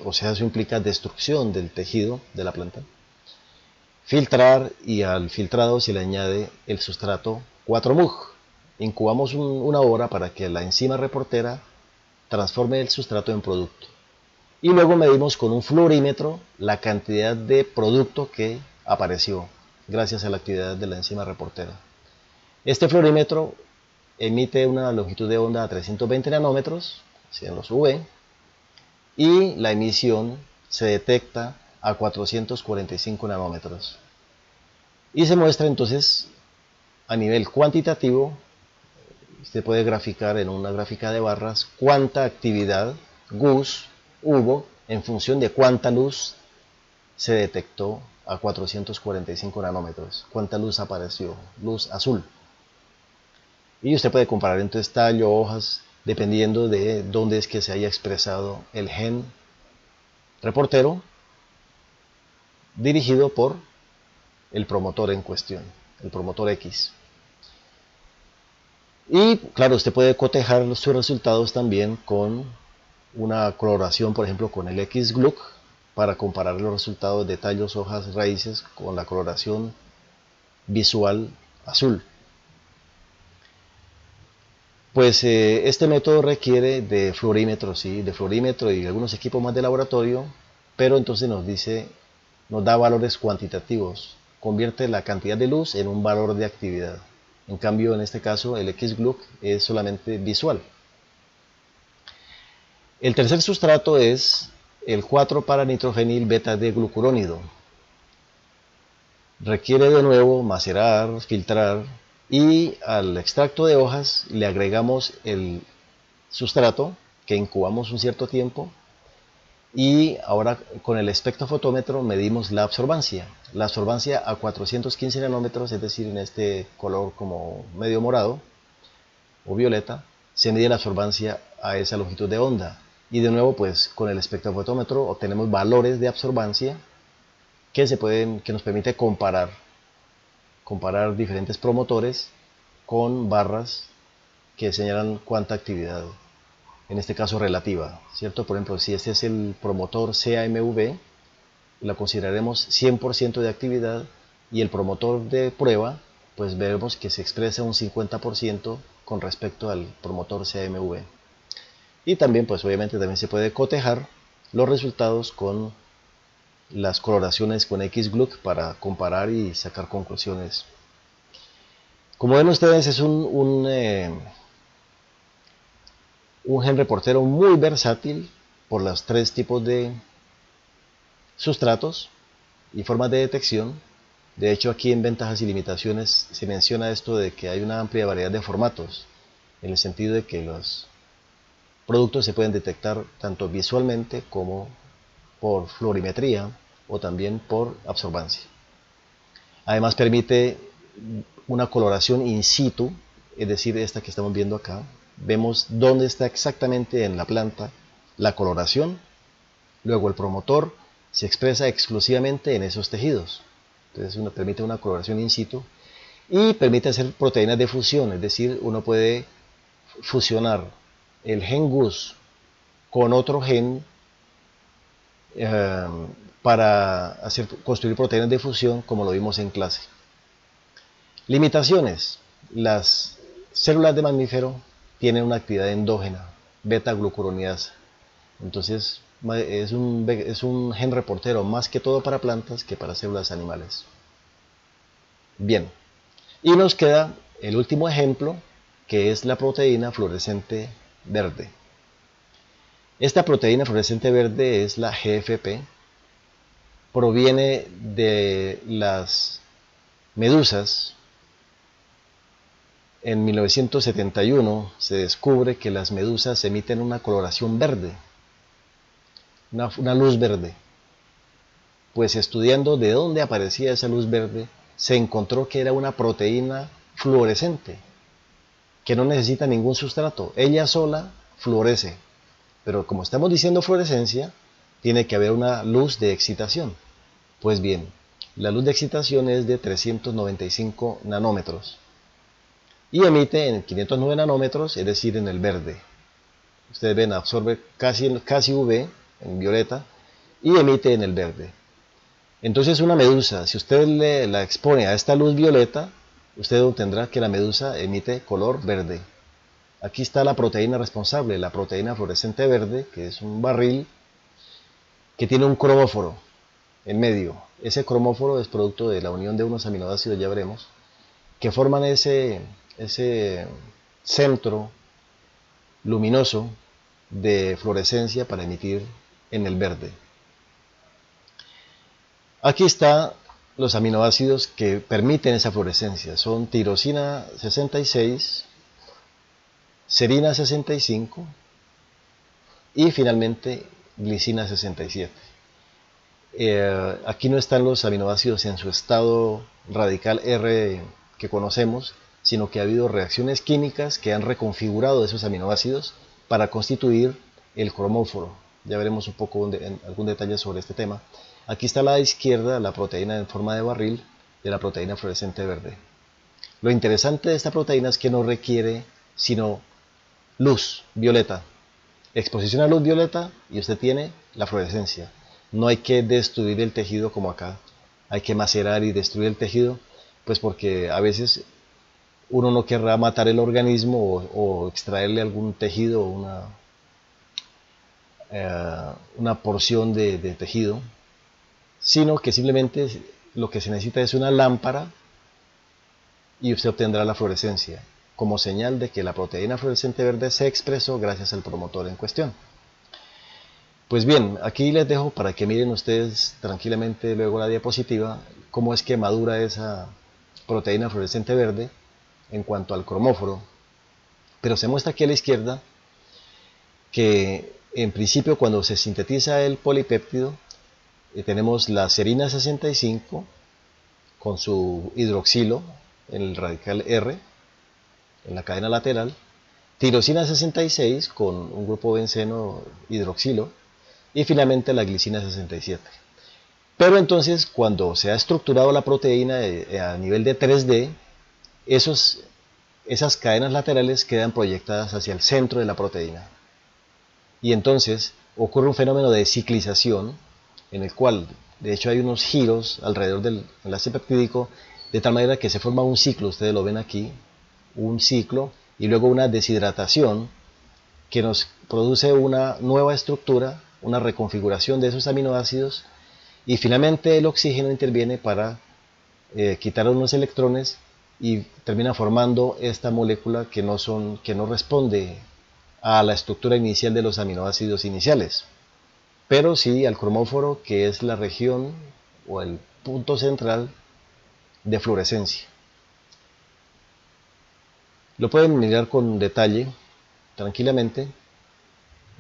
o sea, eso implica destrucción del tejido de la planta. Filtrar, y al filtrado se le añade el sustrato 4-MUG. Incubamos una hora para que la enzima reportera transforme el sustrato en producto. Y luego medimos con un fluorímetro la cantidad de producto que apareció gracias a la actividad de la enzima reportera. Este fluorímetro emite una longitud de onda a 320 nanómetros, en los UV, y la emisión se detecta a 445 nanómetros. Y se muestra entonces a nivel cuantitativo, usted puede graficar en una gráfica de barras cuánta actividad GUS hubo en función de cuánta luz se detectó a 445 nanómetros. ¿Cuánta luz apareció? Luz azul. Y usted puede comparar entonces tallo, hojas, dependiendo de dónde es que se haya expresado el gen reportero dirigido por el promotor en cuestión, el promotor X. Y claro, usted puede cotejar sus resultados también con una coloración, por ejemplo, con el XGLUC, para comparar los resultados de tallos, hojas, raíces con la coloración visual azul. Pues este método requiere de fluorímetro, sí, de fluorímetro y algunos equipos más de laboratorio, pero entonces nos da valores cuantitativos, convierte la cantidad de luz en un valor de actividad. En cambio, en este caso, el XGLUC es solamente visual. El tercer sustrato es el 4-para-nitrofenil beta-D-glucurónido. Requiere de nuevo macerar, filtrar, y al extracto de hojas le agregamos el sustrato que incubamos un cierto tiempo, y ahora con el espectrofotómetro medimos la absorbancia. La absorbancia a 415 nanómetros, es decir, en este color como medio morado o violeta, se mide la absorbancia a esa longitud de onda. Y de nuevo, pues con el espectrofotómetro obtenemos valores de absorbancia que nos permite comparar diferentes promotores con barras que señalan cuánta actividad, en este caso relativa, ¿cierto? Por ejemplo, si este es el promotor CAMV, la consideraremos 100% de actividad, y el promotor de prueba, pues veremos que se expresa un 50% con respecto al promotor CAMV. Y también, pues obviamente también se puede cotejar los resultados con las coloraciones con XGLUC para comparar y sacar conclusiones. Como ven ustedes, es un gen reportero muy versátil por los tres tipos de sustratos y formas de detección. De hecho, aquí en Ventajas y Limitaciones se menciona esto de que hay una amplia variedad de formatos, en el sentido de que los productos se pueden detectar tanto visualmente como por fluorimetría o también por absorbancia. Además permite una coloración in situ, es decir, esta que estamos viendo acá. Vemos dónde está exactamente en la planta la coloración. Luego el promotor se expresa exclusivamente en esos tejidos. Entonces permite una coloración in situ y permite hacer proteínas de fusión, es decir, uno puede fusionar el gen GUS con otro gen para construir proteínas de fusión, como lo vimos en clase. Limitaciones. Las células de mamífero tienen una actividad endógena, beta-glucuronidasa. Entonces es un gen reportero más que todo para plantas que para células animales. Bien, y nos queda el último ejemplo, que es la proteína fluorescente verde. Esta proteína fluorescente verde es la GFP, proviene de las medusas. En 1971 se descubre que las medusas emiten una coloración verde, una luz verde. Pues estudiando de dónde aparecía esa luz verde, se encontró que era una proteína fluorescente, que no necesita ningún sustrato, ella sola fluorece. Pero como estamos diciendo fluorescencia, tiene que haber una luz de excitación. Pues bien, la luz de excitación es de 395 nanómetros y emite en 509 nanómetros, es decir, en el verde. Ustedes ven, absorbe casi UV, en violeta, y emite en el verde. Entonces una medusa, si usted la expone a esta luz violeta, usted obtendrá que la medusa emite color verde. Aquí está la proteína responsable, la proteína fluorescente verde, que es un barril que tiene un cromóforo en medio. Ese cromóforo es producto de la unión de unos aminoácidos, ya veremos, que forman ese centro luminoso de fluorescencia para emitir en el verde. Aquí están los aminoácidos que permiten esa fluorescencia. Son tirosina 66, serina 65 y finalmente glicina 67. Aquí no están los aminoácidos en su estado radical R que conocemos, sino que ha habido reacciones químicas que han reconfigurado esos aminoácidos para constituir el cromóforo. Ya veremos un poco algún detalle sobre este tema. Aquí está a la izquierda la proteína en forma de barril de la proteína fluorescente verde. Lo interesante de esta proteína es que no requiere sino luz violeta, exposición a luz violeta, y usted tiene la fluorescencia. No hay que destruir el tejido como acá, hay que macerar y destruir el tejido, pues porque a veces uno no querrá matar el organismo o extraerle algún tejido o una porción de tejido, sino que simplemente lo que se necesita es una lámpara y usted obtendrá la fluorescencia, como señal de que la proteína fluorescente verde se expresó gracias al promotor en cuestión. Pues bien, aquí les dejo para que miren ustedes tranquilamente luego la diapositiva cómo es que madura esa proteína fluorescente verde en cuanto al cromóforo. Pero se muestra aquí a la izquierda que en principio cuando se sintetiza el polipéptido tenemos la serina 65 con su hidroxilo en el radical R en la cadena lateral, tirosina 66 con un grupo benceno hidroxilo y finalmente la glicina 67. Pero entonces cuando se ha estructurado la proteína a nivel de 3D, esas cadenas laterales quedan proyectadas hacia el centro de la proteína. Y entonces ocurre un fenómeno de ciclización en el cual de hecho hay unos giros alrededor del enlace peptídico de tal manera que se forma un ciclo, ustedes lo ven aquí, un ciclo y luego una deshidratación que nos produce una nueva estructura, una reconfiguración de esos aminoácidos y finalmente el oxígeno interviene para quitar unos electrones y termina formando esta molécula que no responde a la estructura inicial de los aminoácidos iniciales, pero sí al cromóforo, que es la región o el punto central de fluorescencia. Lo pueden mirar con detalle, tranquilamente,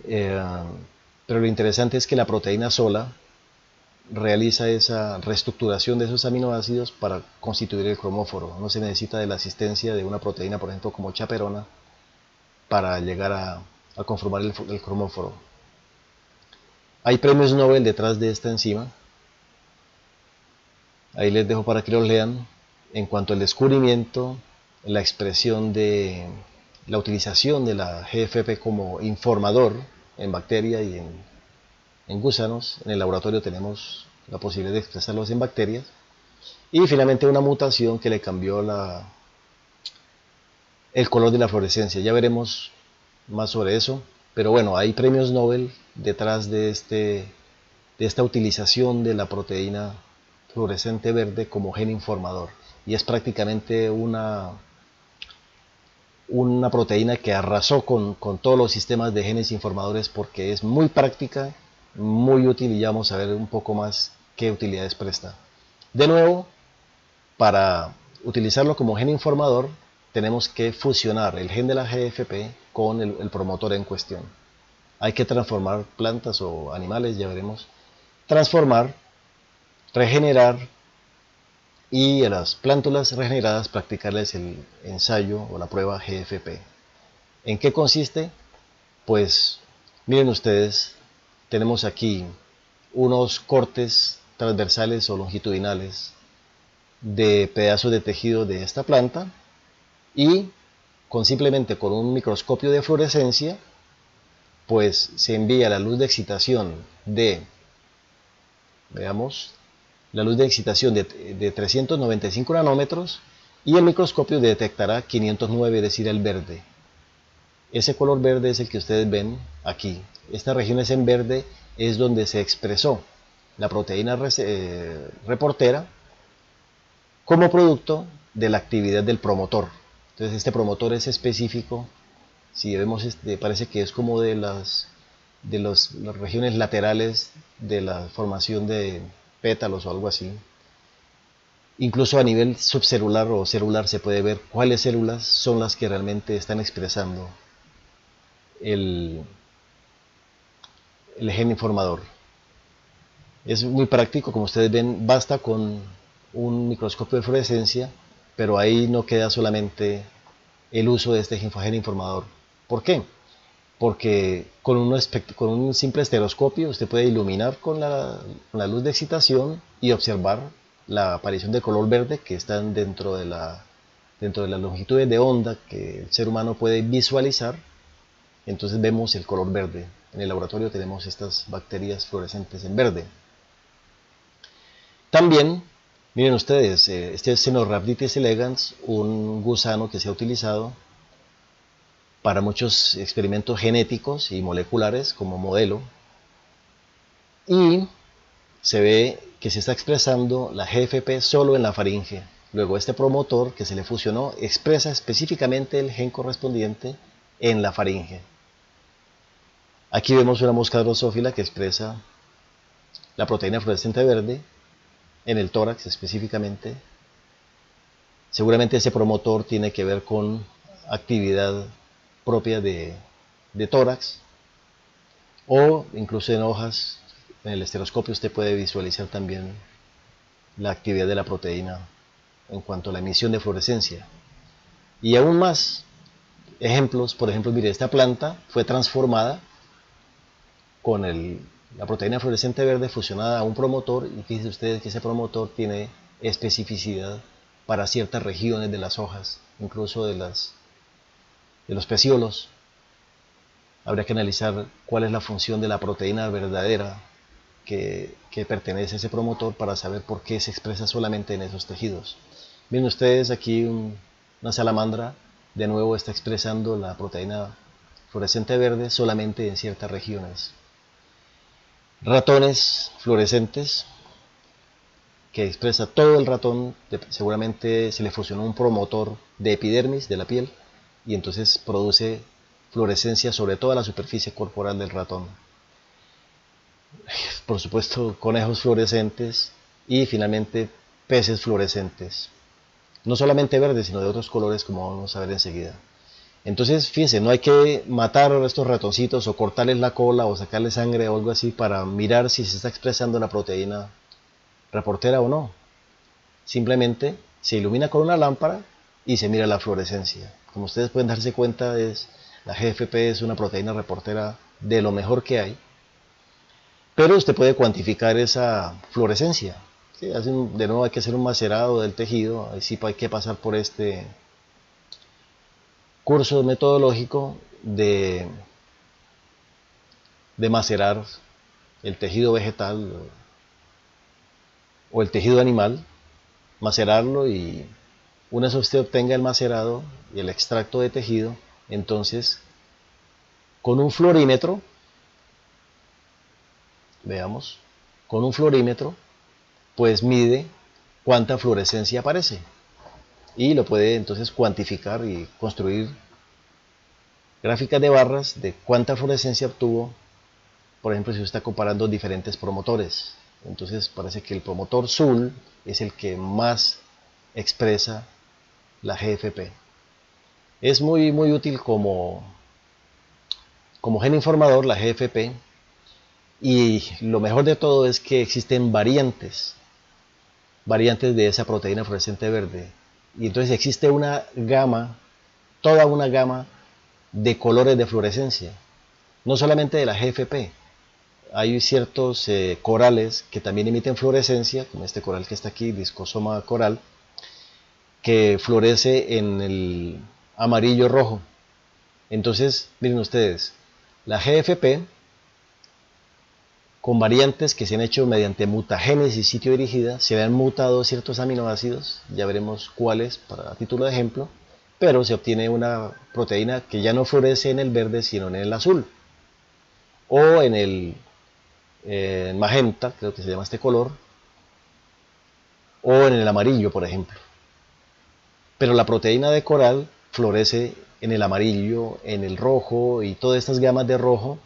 pero lo interesante es que la proteína sola realiza esa reestructuración de esos aminoácidos para constituir el cromóforo. No se necesita de la asistencia de una proteína, por ejemplo, como chaperona, para llegar a conformar el cromóforo. Hay premios Nobel detrás de esta enzima. Ahí les dejo para que los lean. En cuanto al descubrimiento, la expresión de la utilización de la GFP como informador en bacteria y en gusanos. En el laboratorio tenemos la posibilidad de expresarlos en bacterias. Y finalmente una mutación que le cambió el color de la fluorescencia. Ya veremos más sobre eso. Pero bueno, hay premios Nobel detrás de esta utilización de la proteína fluorescente verde como gen informador. Y es prácticamente una proteína que arrasó con todos los sistemas de genes informadores porque es muy práctica, muy útil y ya vamos a ver un poco más qué utilidades presta. De nuevo, para utilizarlo como gen informador, tenemos que fusionar el gen de la GFP con el promotor en cuestión. Hay que transformar plantas o animales, ya veremos. Transformar, regenerar y a las plántulas regeneradas practicarles el ensayo o la prueba GFP. ¿En qué consiste? Pues miren ustedes, tenemos aquí unos cortes transversales o longitudinales de pedazos de tejido de esta planta y simplemente con un microscopio de fluorescencia pues se envía la luz de excitación veamos, la luz de excitación de 395 nanómetros y el microscopio detectará 509, es decir, el verde. Ese color verde es el que ustedes ven aquí. Estas regiones en verde es donde se expresó la proteína reportera como producto de la actividad del promotor. Entonces este promotor es específico. Si vemos, parece que es como de las regiones laterales de la formación de pétalos o algo así. Incluso a nivel subcelular o celular se puede ver cuáles células son las que realmente están expresando el gen informador. Es muy práctico, como ustedes ven, basta con un microscopio de fluorescencia, pero ahí no queda solamente el uso de este gen informador. ¿Por qué? Porque con un simple estereoscopio usted puede iluminar con la luz de excitación y observar la aparición de color verde que están dentro de las longitudes de onda que el ser humano puede visualizar. Entonces vemos el color verde. En el laboratorio tenemos estas bacterias fluorescentes en verde. También, miren ustedes, este es Cenorhabditis elegans, un gusano que se ha utilizado para muchos experimentos genéticos y moleculares como modelo, y se ve que se está expresando la GFP solo en la faringe. Luego este promotor que se le fusionó expresa específicamente el gen correspondiente en la faringe. Aquí vemos una mosca drosófila que expresa la proteína fluorescente verde en el tórax específicamente. Seguramente ese promotor tiene que ver con actividad propia de tórax, o incluso en hojas, en el estereoscopio usted puede visualizar también la actividad de la proteína en cuanto a la emisión de fluorescencia. Y aún más ejemplos, por ejemplo, mire, esta planta fue transformada con la proteína fluorescente verde fusionada a un promotor, y fíjense ustedes que ese promotor tiene especificidad para ciertas regiones de las hojas, incluso de los pecíolos. Habría que analizar cuál es la función de la proteína verdadera que pertenece a ese promotor para saber por qué se expresa solamente en esos tejidos. Miren ustedes aquí una salamandra, de nuevo está expresando la proteína fluorescente verde solamente en ciertas regiones. Ratones fluorescentes, que expresa todo el ratón, seguramente se le fusionó un promotor de epidermis de la piel y entonces produce fluorescencia sobre toda la superficie corporal del ratón. Por supuesto, conejos fluorescentes y finalmente peces fluorescentes. No solamente verdes, sino de otros colores, como vamos a ver enseguida. Entonces, fíjense, no hay que matar a estos ratoncitos o cortarles la cola o sacarles sangre o algo así para mirar si se está expresando la proteína reportera o no. Simplemente se ilumina con una lámpara y se mira la fluorescencia. Como ustedes pueden darse cuenta, la GFP es una proteína reportera de lo mejor que hay, pero usted puede cuantificar esa fluorescencia. ¿Sí? De nuevo hay que hacer un macerado del tejido, ahí sí hay que pasar por este curso metodológico de macerar el tejido vegetal o el tejido animal, macerarlo, y una vez usted obtenga el macerado y el extracto de tejido, entonces con un fluorímetro, veamos, con un fluorímetro pues mide cuánta fluorescencia aparece y lo puede entonces cuantificar y construir gráficas de barras de cuánta fluorescencia obtuvo. Por ejemplo, si usted está comparando diferentes promotores, entonces parece que el promotor SUL es el que más expresa la GFP. Es muy útil como gen informador la GFP, y lo mejor de todo es que existen variantes de esa proteína fluorescente verde, y entonces existe una gama, toda una gama de colores de fluorescencia, no solamente de la GFP. Hay ciertos corales que también emiten fluorescencia, como este coral que está aquí, Discosoma coral, que florece en el amarillo rojo. Entonces, miren ustedes, la GFP, con variantes que se han hecho mediante mutagénesis sitio dirigida, se le han mutado ciertos aminoácidos, ya veremos cuáles para título de ejemplo, pero se obtiene una proteína que ya no florece en el verde, sino en el azul, o en el magenta, creo que se llama este color, o en el amarillo, por ejemplo. Pero la proteína de coral florece en el amarillo, en el rojo, y todas estas gamas de rojo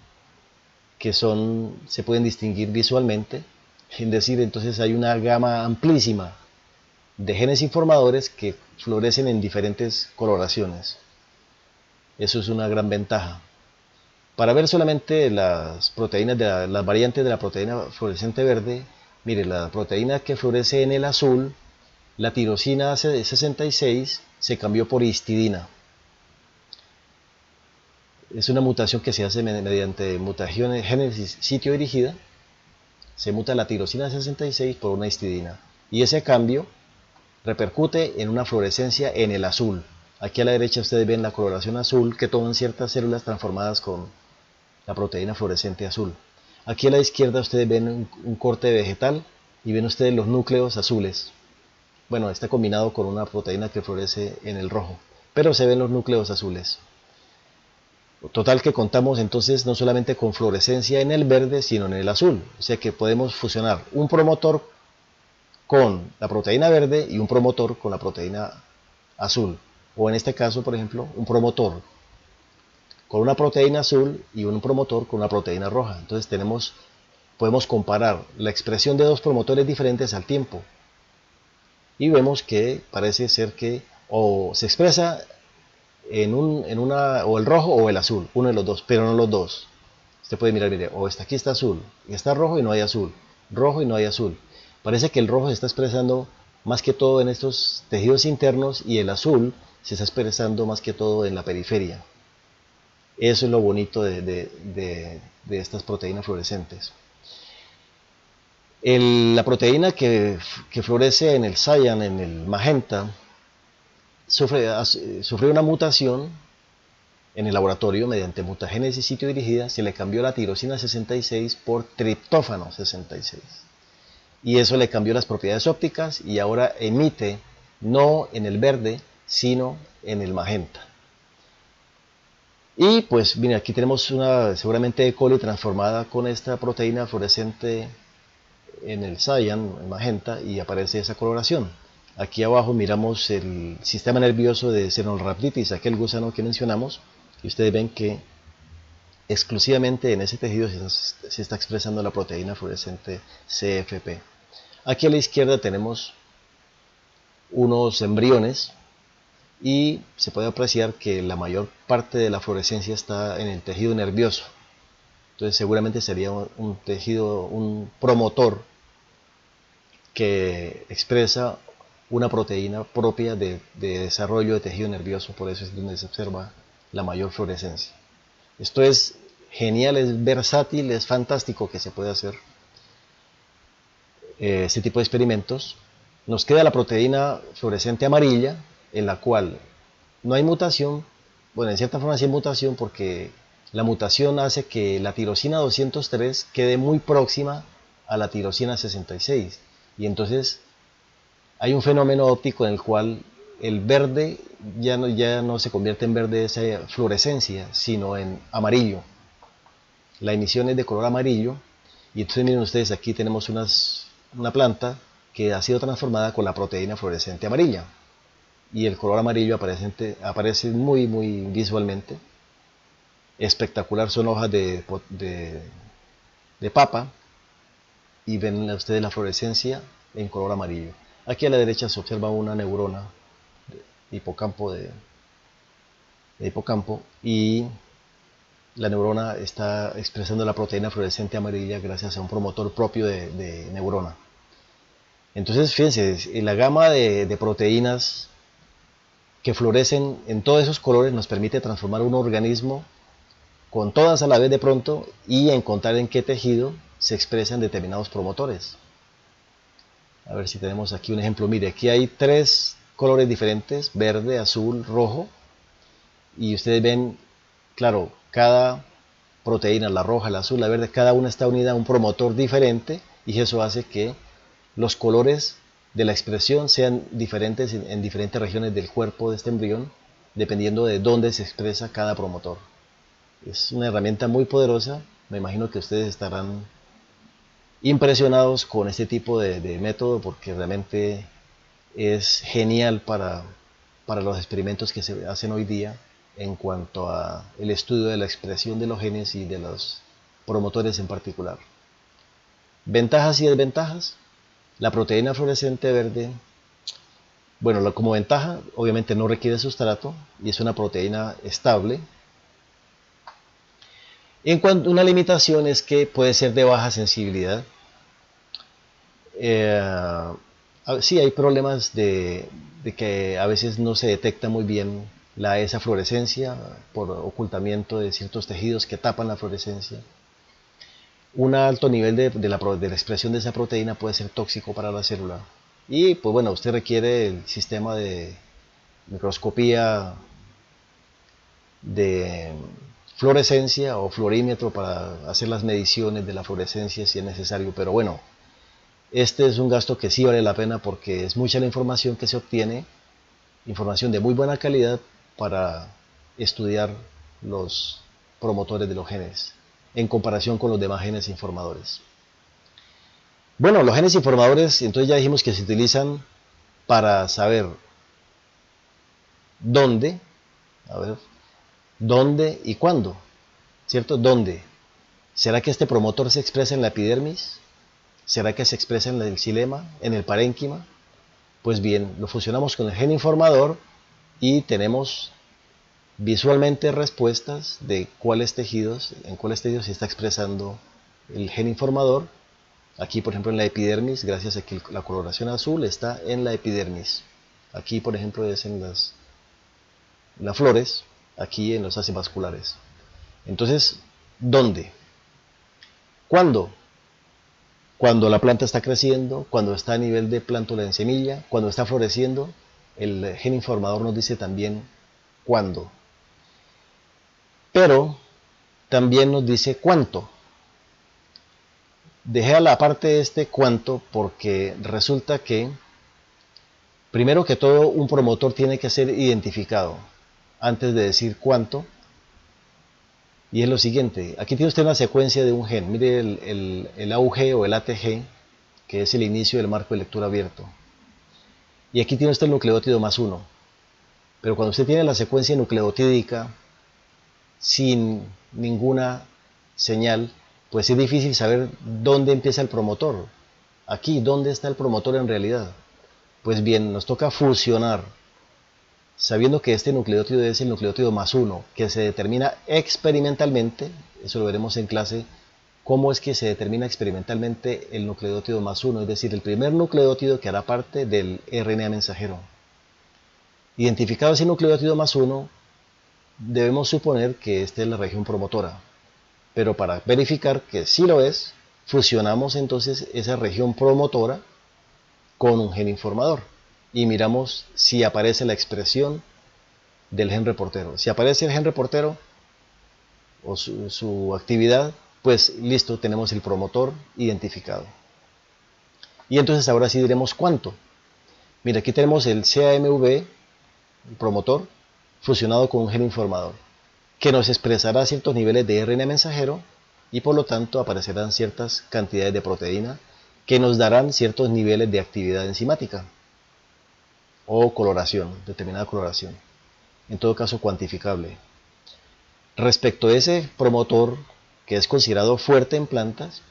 que se pueden distinguir visualmente. Es decir, entonces hay una gama amplísima de genes informadores que florecen en diferentes coloraciones. Eso es una gran ventaja. Para ver solamente las proteínas, las variantes de la proteína fluorescente verde, mire, la proteína que florece en el azul, la tirosina 66, se cambió por histidina. Es una mutación que se hace mediante mutación de génesis sitio dirigida. Se muta la tirosina 66 por una histidina. Y ese cambio repercute en una fluorescencia en el azul. Aquí a la derecha ustedes ven la coloración azul que toman ciertas células transformadas con la proteína fluorescente azul. Aquí a la izquierda ustedes ven un corte vegetal y ven ustedes los núcleos azules. Bueno, está combinado con una proteína que florece en el rojo, pero se ven los núcleos azules. Total que contamos entonces no solamente con fluorescencia en el verde, sino en el azul. O sea que podemos fusionar un promotor con la proteína verde y un promotor con la proteína azul. O en este caso, por ejemplo, un promotor con una proteína azul y un promotor con una proteína roja. Entonces podemos comparar la expresión de dos promotores diferentes al tiempo. Y vemos que parece ser que o se expresa o el rojo o el azul, uno de los dos, pero no los dos. Usted puede mirar, mire, o aquí está azul, y está rojo y no hay azul, rojo y no hay azul. Parece que el rojo se está expresando más que todo en estos tejidos internos y el azul se está expresando más que todo en la periferia. Eso es lo bonito de estas proteínas fluorescentes. La proteína que florece en el cyan, en el magenta, sufrió una mutación en el laboratorio mediante mutagénesis sitio dirigida. Se le cambió la tirosina 66 por triptófano 66. Y eso le cambió las propiedades ópticas y ahora emite no en el verde, sino en el magenta. Y pues, mira, aquí tenemos una seguramente E. coli transformada con esta proteína fluorescente en el cyan, en magenta, y aparece esa coloración. Aquí abajo miramos el sistema nervioso de Cenorhabditis, aquel gusano que mencionamos, y ustedes ven que exclusivamente en ese tejido se está expresando la proteína fluorescente CFP. Aquí a la izquierda tenemos unos embriones y se puede apreciar que la mayor parte de la fluorescencia está en el tejido nervioso. Entonces seguramente sería un tejido, un promotor que expresa una proteína propia de desarrollo de tejido nervioso, por eso es donde se observa la mayor fluorescencia. Esto es genial, es versátil, es fantástico que se pueda hacer este tipo de experimentos. Nos queda la proteína fluorescente amarilla, en la cual no hay mutación. Bueno, en cierta forma sí hay mutación porque la mutación hace que la tirosina 203 quede muy próxima a la tirosina 66. Y entonces hay un fenómeno óptico en el cual el verde ya no se convierte en verde esa fluorescencia, sino en amarillo. La emisión es de color amarillo. Y entonces miren ustedes, aquí tenemos una planta que ha sido transformada con la proteína fluorescente amarilla. Y el color amarillo aparece muy visualmente. Espectacular, son hojas de papa. Y ven ustedes la fluorescencia en color amarillo. Aquí a la derecha se observa una neurona de hipocampo, y la neurona está expresando la proteína fluorescente amarilla gracias a un promotor propio de neurona. Entonces, fíjense, la gama de proteínas que florecen en todos esos colores nos permite transformar un organismo con todas a la vez de pronto y encontrar en qué tejido se expresan determinados promotores. A ver si tenemos aquí un ejemplo. Mire, aquí hay 3 colores diferentes: verde, azul, rojo. Y ustedes ven, claro, cada proteína, la roja, la azul, la verde, cada una está unida a un promotor diferente, y eso hace que los colores de la expresión sean diferentes en diferentes regiones del cuerpo de este embrión, dependiendo de dónde se expresa cada promotor. Es una herramienta muy poderosa. Me imagino que ustedes estarán impresionados con este tipo de método, porque realmente es genial para los experimentos que se hacen hoy día en cuanto a el estudio de la expresión de los genes y de los promotores en particular. Ventajas y desventajas. La proteína fluorescente verde, bueno, como ventaja, obviamente no requiere sustrato y es una proteína estable. En cuanto una limitación es que puede ser de baja sensibilidad. Sí, hay problemas de que a veces no se detecta muy bien esa fluorescencia por ocultamiento de ciertos tejidos que tapan la fluorescencia. Un alto nivel de la expresión de esa proteína puede ser tóxico para la célula. Y pues bueno, usted requiere el sistema de microscopía de fluorescencia o fluorímetro para hacer las mediciones de la fluorescencia si es necesario. Pero bueno, este es un gasto que sí vale la pena porque es mucha la información que se obtiene, información de muy buena calidad para estudiar los promotores de los genes en comparación con los demás genes informadores. Bueno, los genes informadores, entonces ya dijimos que se utilizan para saber dónde, dónde y cuándo, ¿cierto? ¿Dónde? ¿Será que este promotor se expresa en la epidermis? ¿Será que se expresa en el xilema, en el parénquima? Pues bien, lo fusionamos con el gen informador y tenemos visualmente respuestas de en cuáles tejidos se está expresando el gen informador. Aquí, por ejemplo, en la epidermis, gracias a que la coloración azul está en la epidermis. Aquí, por ejemplo, es en las flores, aquí en los haces vasculares. Entonces, ¿dónde? ¿Cuándo? Cuando la planta está creciendo, cuando está a nivel de plántula en semilla, cuando está floreciendo. El gen informador nos dice también cuándo. Pero también nos dice cuánto. Dejé a la parte este cuánto porque resulta que, primero que todo, un promotor tiene que ser identificado antes de decir cuánto. Y es lo siguiente, aquí tiene usted una secuencia de un gen. Mire el AUG o el ATG, que es el inicio del marco de lectura abierto. Y aquí tiene usted el nucleótido más 1. Pero cuando usted tiene la secuencia nucleotídica sin ninguna señal, pues es difícil saber dónde empieza el promotor. Aquí, ¿dónde está el promotor en realidad? Pues bien, nos toca fusionar, sabiendo que este nucleótido es el nucleótido más 1, que se determina experimentalmente. Eso lo veremos en clase, cómo es que se determina experimentalmente el nucleótido más 1, es decir, el primer nucleótido que hará parte del RNA mensajero. Identificado ese nucleótido más 1, debemos suponer que esta es la región promotora. Pero para verificar que sí lo es, fusionamos entonces esa región promotora con un gen informador y miramos si aparece la expresión del gen reportero. Si aparece el gen reportero o su actividad, pues listo, tenemos el promotor identificado. Y entonces ahora sí diremos cuánto. Mira, aquí tenemos el CAMV, el promotor, fusionado con un gen informador, que nos expresará ciertos niveles de RNA mensajero y por lo tanto aparecerán ciertas cantidades de proteína que nos darán ciertos niveles de actividad enzimática o coloración, determinada coloración, en todo caso cuantificable. Respecto a ese promotor que es considerado fuerte en plantas,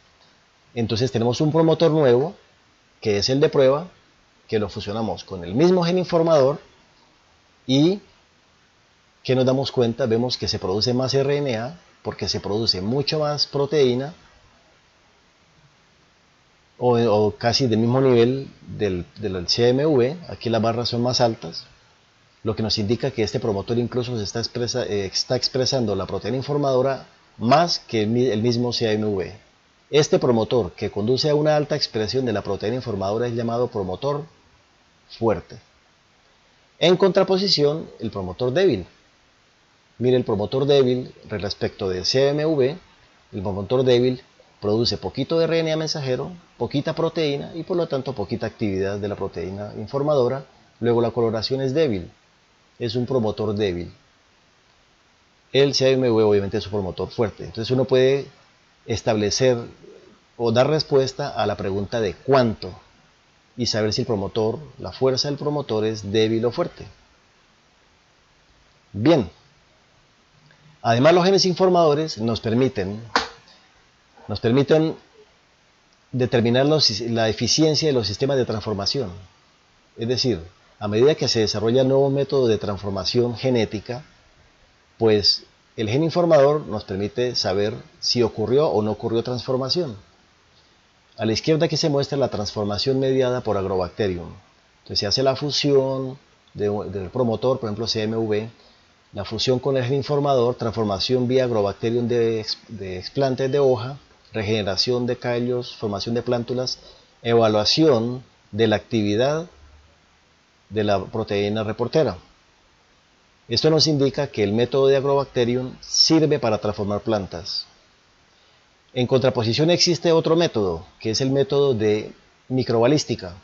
entonces tenemos un promotor nuevo que es el de prueba, que lo fusionamos con el mismo gen informador y que nos damos cuenta, vemos que se produce más RNA porque se produce mucho más proteína o casi del mismo nivel del CMV. Aquí las barras son más altas, lo que nos indica que este promotor incluso está expresando la proteína informadora más que el mismo CMV. Este promotor que conduce a una alta expresión de la proteína informadora es llamado promotor fuerte. En contraposición, el promotor débil. Mire, el promotor débil respecto de CMV, el promotor débil produce poquito de RNA mensajero, poquita proteína y por lo tanto poquita actividad de la proteína informadora. Luego la coloración es débil, es un promotor débil. El CMV obviamente es un promotor fuerte. Entonces uno puede establecer o dar respuesta a la pregunta de cuánto y saber si el promotor, la fuerza del promotor es débil o fuerte. Bien. Además, los genes informadores nos permiten determinar la eficiencia de los sistemas de transformación. Es decir, a medida que se desarrolla nuevo método de transformación genética, pues el gen informador nos permite saber si ocurrió o no ocurrió transformación. A la izquierda aquí se muestra la transformación mediada por Agrobacterium. Entonces se hace la fusión del promotor, por ejemplo CMV, la fusión con el gen informador, transformación vía Agrobacterium de explantes de hoja, regeneración de callos, formación de plántulas, evaluación de la actividad de la proteína reportera. Esto nos indica que el método de Agrobacterium sirve para transformar plantas. En contraposición existe otro método, que es el método de microbalística,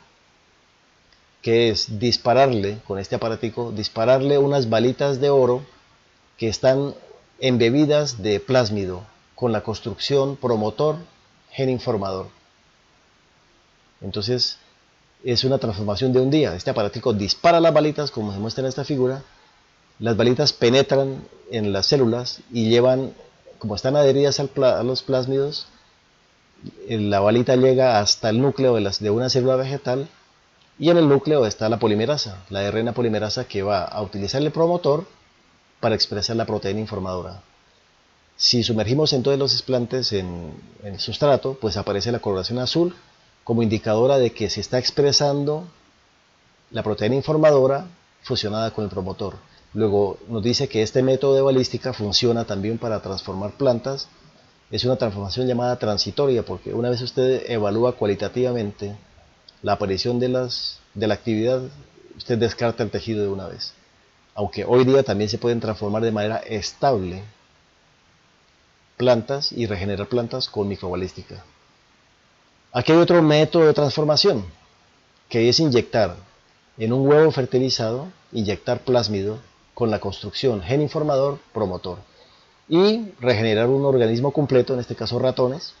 que es dispararle, con este aparatico, dispararle unas balitas de oro que están embebidas de plásmido, con la construcción promotor, gen informador. Entonces, es una transformación de un día. Este aparatico dispara las balitas, como se muestra en esta figura. Las balitas penetran en las células y llevan, como están adheridas a los plásmidos, la balita llega hasta el núcleo de una célula vegetal, y en el núcleo está la polimerasa, la RNA polimerasa, que va a utilizar el promotor para expresar la proteína informadora. Si sumergimos entonces los explantes en el sustrato, pues aparece la coloración azul como indicadora de que se está expresando la proteína informadora fusionada con el promotor. Luego nos dice que este método de balística funciona también para transformar plantas. Es una transformación llamada transitoria, porque una vez usted evalúa cualitativamente la aparición de la actividad, usted descarta el tejido de una vez. Aunque hoy día también se pueden transformar de manera estable plantas y regenerar plantas con microbalística. Aquí hay otro método de transformación, que es inyectar en un huevo fertilizado, inyectar plásmido con la construcción gen informador promotor y regenerar un organismo completo, en este caso ratones,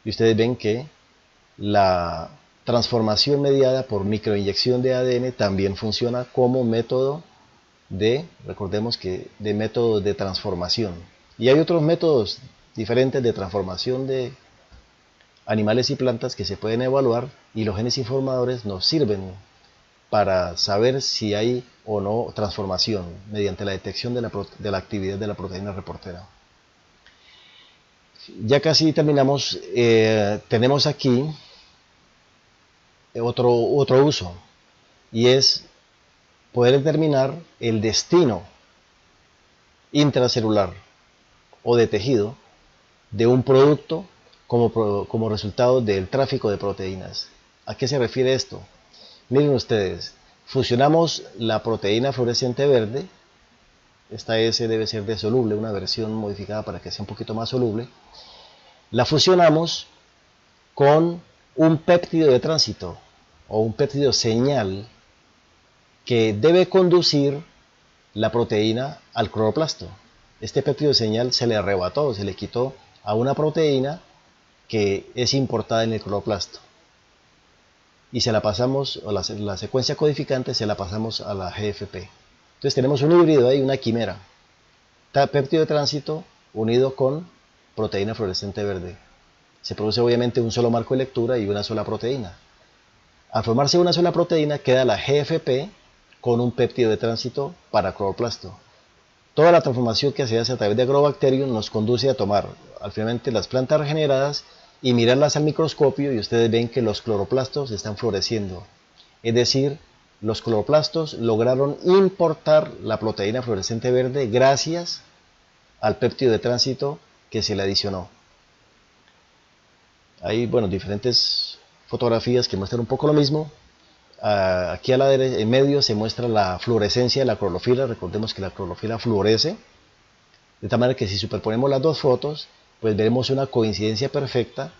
y ustedes ven que la transformación mediada por microinyección de ADN también funciona como método recordemos que de método de transformación. Y hay otros métodos diferentes de transformación de animales y plantas que se pueden evaluar, y los genes informadores nos sirven para saber si hay o no transformación mediante la detección de la actividad de la proteína reportera. Ya casi terminamos. Tenemos aquí otro uso, y es poder determinar el destino intracelular o de tejido de un producto como resultado del tráfico de proteínas. ¿A qué se refiere esto? Miren ustedes, fusionamos la proteína fluorescente verde, esta S debe ser de soluble, una versión modificada para que sea un poquito más soluble, la fusionamos con un péptido de tránsito o un péptido señal que debe conducir la proteína al cloroplasto. Este péptido de señal se le arrebató, se le quitó a una proteína que es importada en el cloroplasto, y se la pasamos, o la secuencia codificante se la pasamos a la GFP. Entonces tenemos un híbrido ahí, una quimera, péptido de tránsito unido con proteína fluorescente verde. Se produce obviamente un solo marco de lectura y una sola proteína. Al formarse una sola proteína queda la GFP con un péptido de tránsito para cloroplasto. Toda la transformación que se hace a través de Agrobacterium nos conduce a tomar finalmente las plantas regeneradas y mirarlas al microscopio, y ustedes ven que los cloroplastos están floreciendo. Es decir, los cloroplastos lograron importar la proteína fluorescente verde gracias al péptido de tránsito que se le adicionó. Hay diferentes fotografías que muestran un poco lo mismo. Aquí a la derecha, en medio, se muestra la fluorescencia de la clorofila. Recordemos que la clorofila fluorece, de tal manera que si superponemos las dos fotos, pues veremos una coincidencia perfecta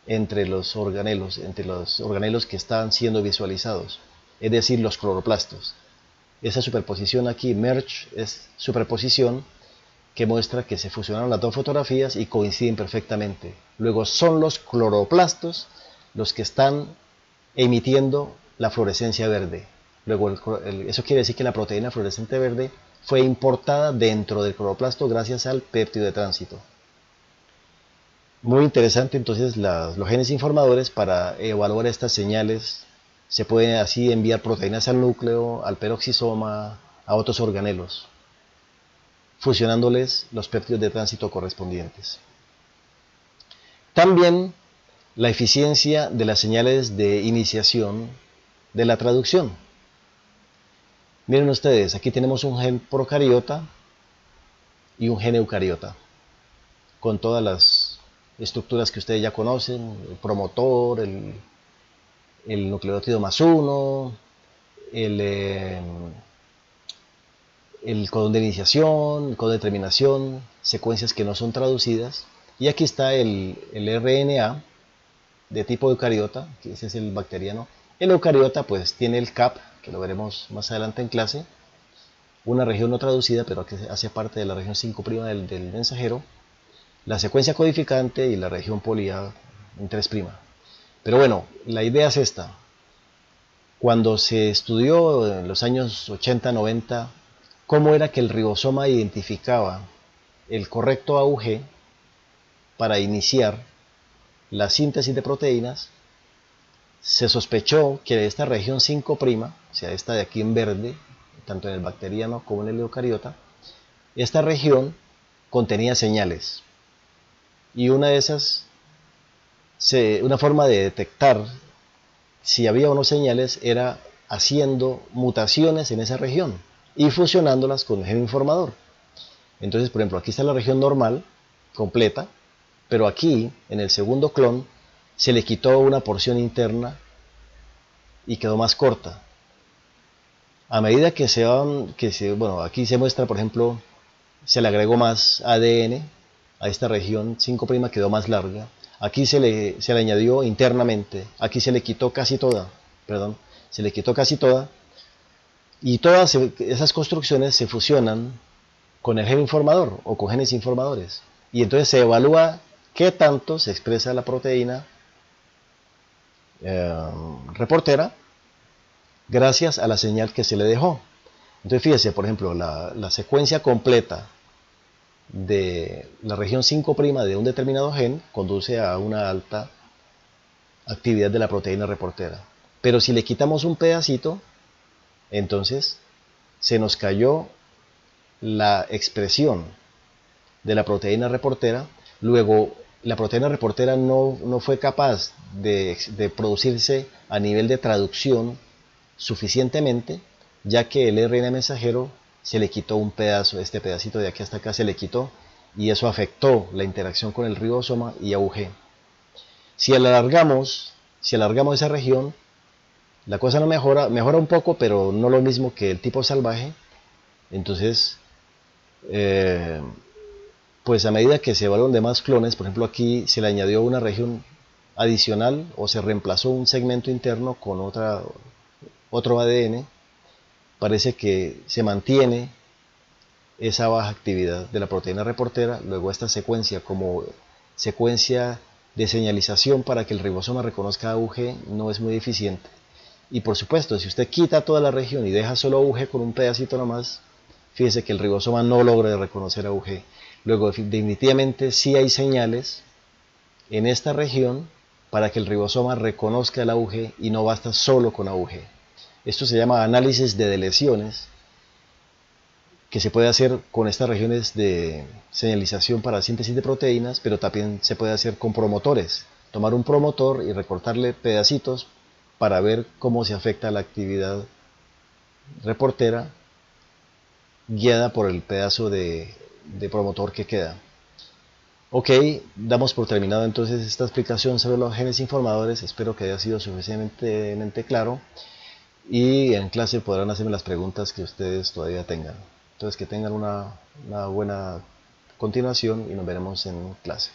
entre los organelos que están siendo visualizados, es decir, los cloroplastos. Esa superposición aquí, merge, es superposición que muestra que se fusionaron las dos fotografías y coinciden perfectamente. Luego son los cloroplastos los que están emitiendo la fluorescencia verde. Luego eso quiere decir que la proteína fluorescente verde fue importada dentro del cloroplasto gracias al péptido de tránsito. Muy interesante entonces los genes informadores para evaluar estas señales. Se pueden así enviar proteínas al núcleo, al peroxisoma, a otros organelos. fusionándoles los péptidos de tránsito correspondientes. También la eficiencia de las señales de iniciación de la traducción. Miren ustedes, aquí tenemos un gen procariota y un gen eucariota, con todas las estructuras que ustedes ya conocen, el promotor, el nucleótido más 1, el codón de iniciación, el codón de terminación, secuencias que no son traducidas. Y aquí está el RNA de tipo eucariota, que ese es el bacteriano. El eucariota pues tiene el CAP, que lo veremos más adelante en clase, una región no traducida, pero que hace parte de la región 5' del mensajero, la secuencia codificante y la región poli-A en 3'. Pero bueno, la idea es esta. Cuando se estudió en los años 80-90 cómo era que el ribosoma identificaba el correcto AUG para iniciar la síntesis de proteínas, se sospechó que esta región 5', o sea, esta de aquí en verde, tanto en el bacteriano como en el eucariota, esta región contenía señales. Y una de esas, una forma de detectar si había o no señales era haciendo mutaciones en esa región y fusionándolas con el gen informador. Entonces, por ejemplo, aquí está la región normal, completa, pero aquí, en el segundo clon, se le quitó una porción interna y quedó más corta. A medida que bueno, aquí se muestra, por ejemplo, se le agregó más ADN a esta región 5', quedó más larga. Aquí se le añadió internamente, aquí se le quitó casi toda, y todas esas construcciones se fusionan con el gen informador o con genes informadores. Y entonces se evalúa qué tanto se expresa la proteína reportera gracias a la señal que se le dejó. Entonces fíjese, por ejemplo, la secuencia completa de la región 5' de un determinado gen conduce a una alta actividad de la proteína reportera. Pero si le quitamos un pedacito, entonces se nos cayó la expresión de la proteína reportera. Luego la proteína reportera no fue capaz de producirse a nivel de traducción suficientemente, ya que el RNA mensajero se le quitó un pedazo, este pedacito de aquí hasta acá se le quitó, y eso afectó la interacción con el ribosoma y AUG. Si alargamos esa región, la cosa no mejora un poco, pero no lo mismo que el tipo salvaje. Entonces, pues a medida que se evaluaron demás clones, por ejemplo aquí se le añadió una región adicional o se reemplazó un segmento interno con otro ADN, parece que se mantiene esa baja actividad de la proteína reportera. Luego esta secuencia como secuencia de señalización para que el ribosoma reconozca AUG no es muy eficiente. Y por supuesto, si usted quita toda la región y deja solo AUG con un pedacito nomás, fíjese que el ribosoma no logra reconocer AUG. Luego definitivamente sí hay señales en esta región para que el ribosoma reconozca el AUG y no basta solo con AUG. Esto se llama análisis de deleciones, que se puede hacer con estas regiones de señalización para síntesis de proteínas, pero también se puede hacer con promotores. Tomar un promotor y recortarle pedacitos para ver cómo se afecta la actividad reportera guiada por el pedazo de promotor que queda. Ok, damos por terminado entonces esta explicación sobre los genes informadores. Espero que haya sido suficientemente claro y en clase podrán hacerme las preguntas que ustedes todavía tengan. Entonces que tengan una buena continuación y nos veremos en clase.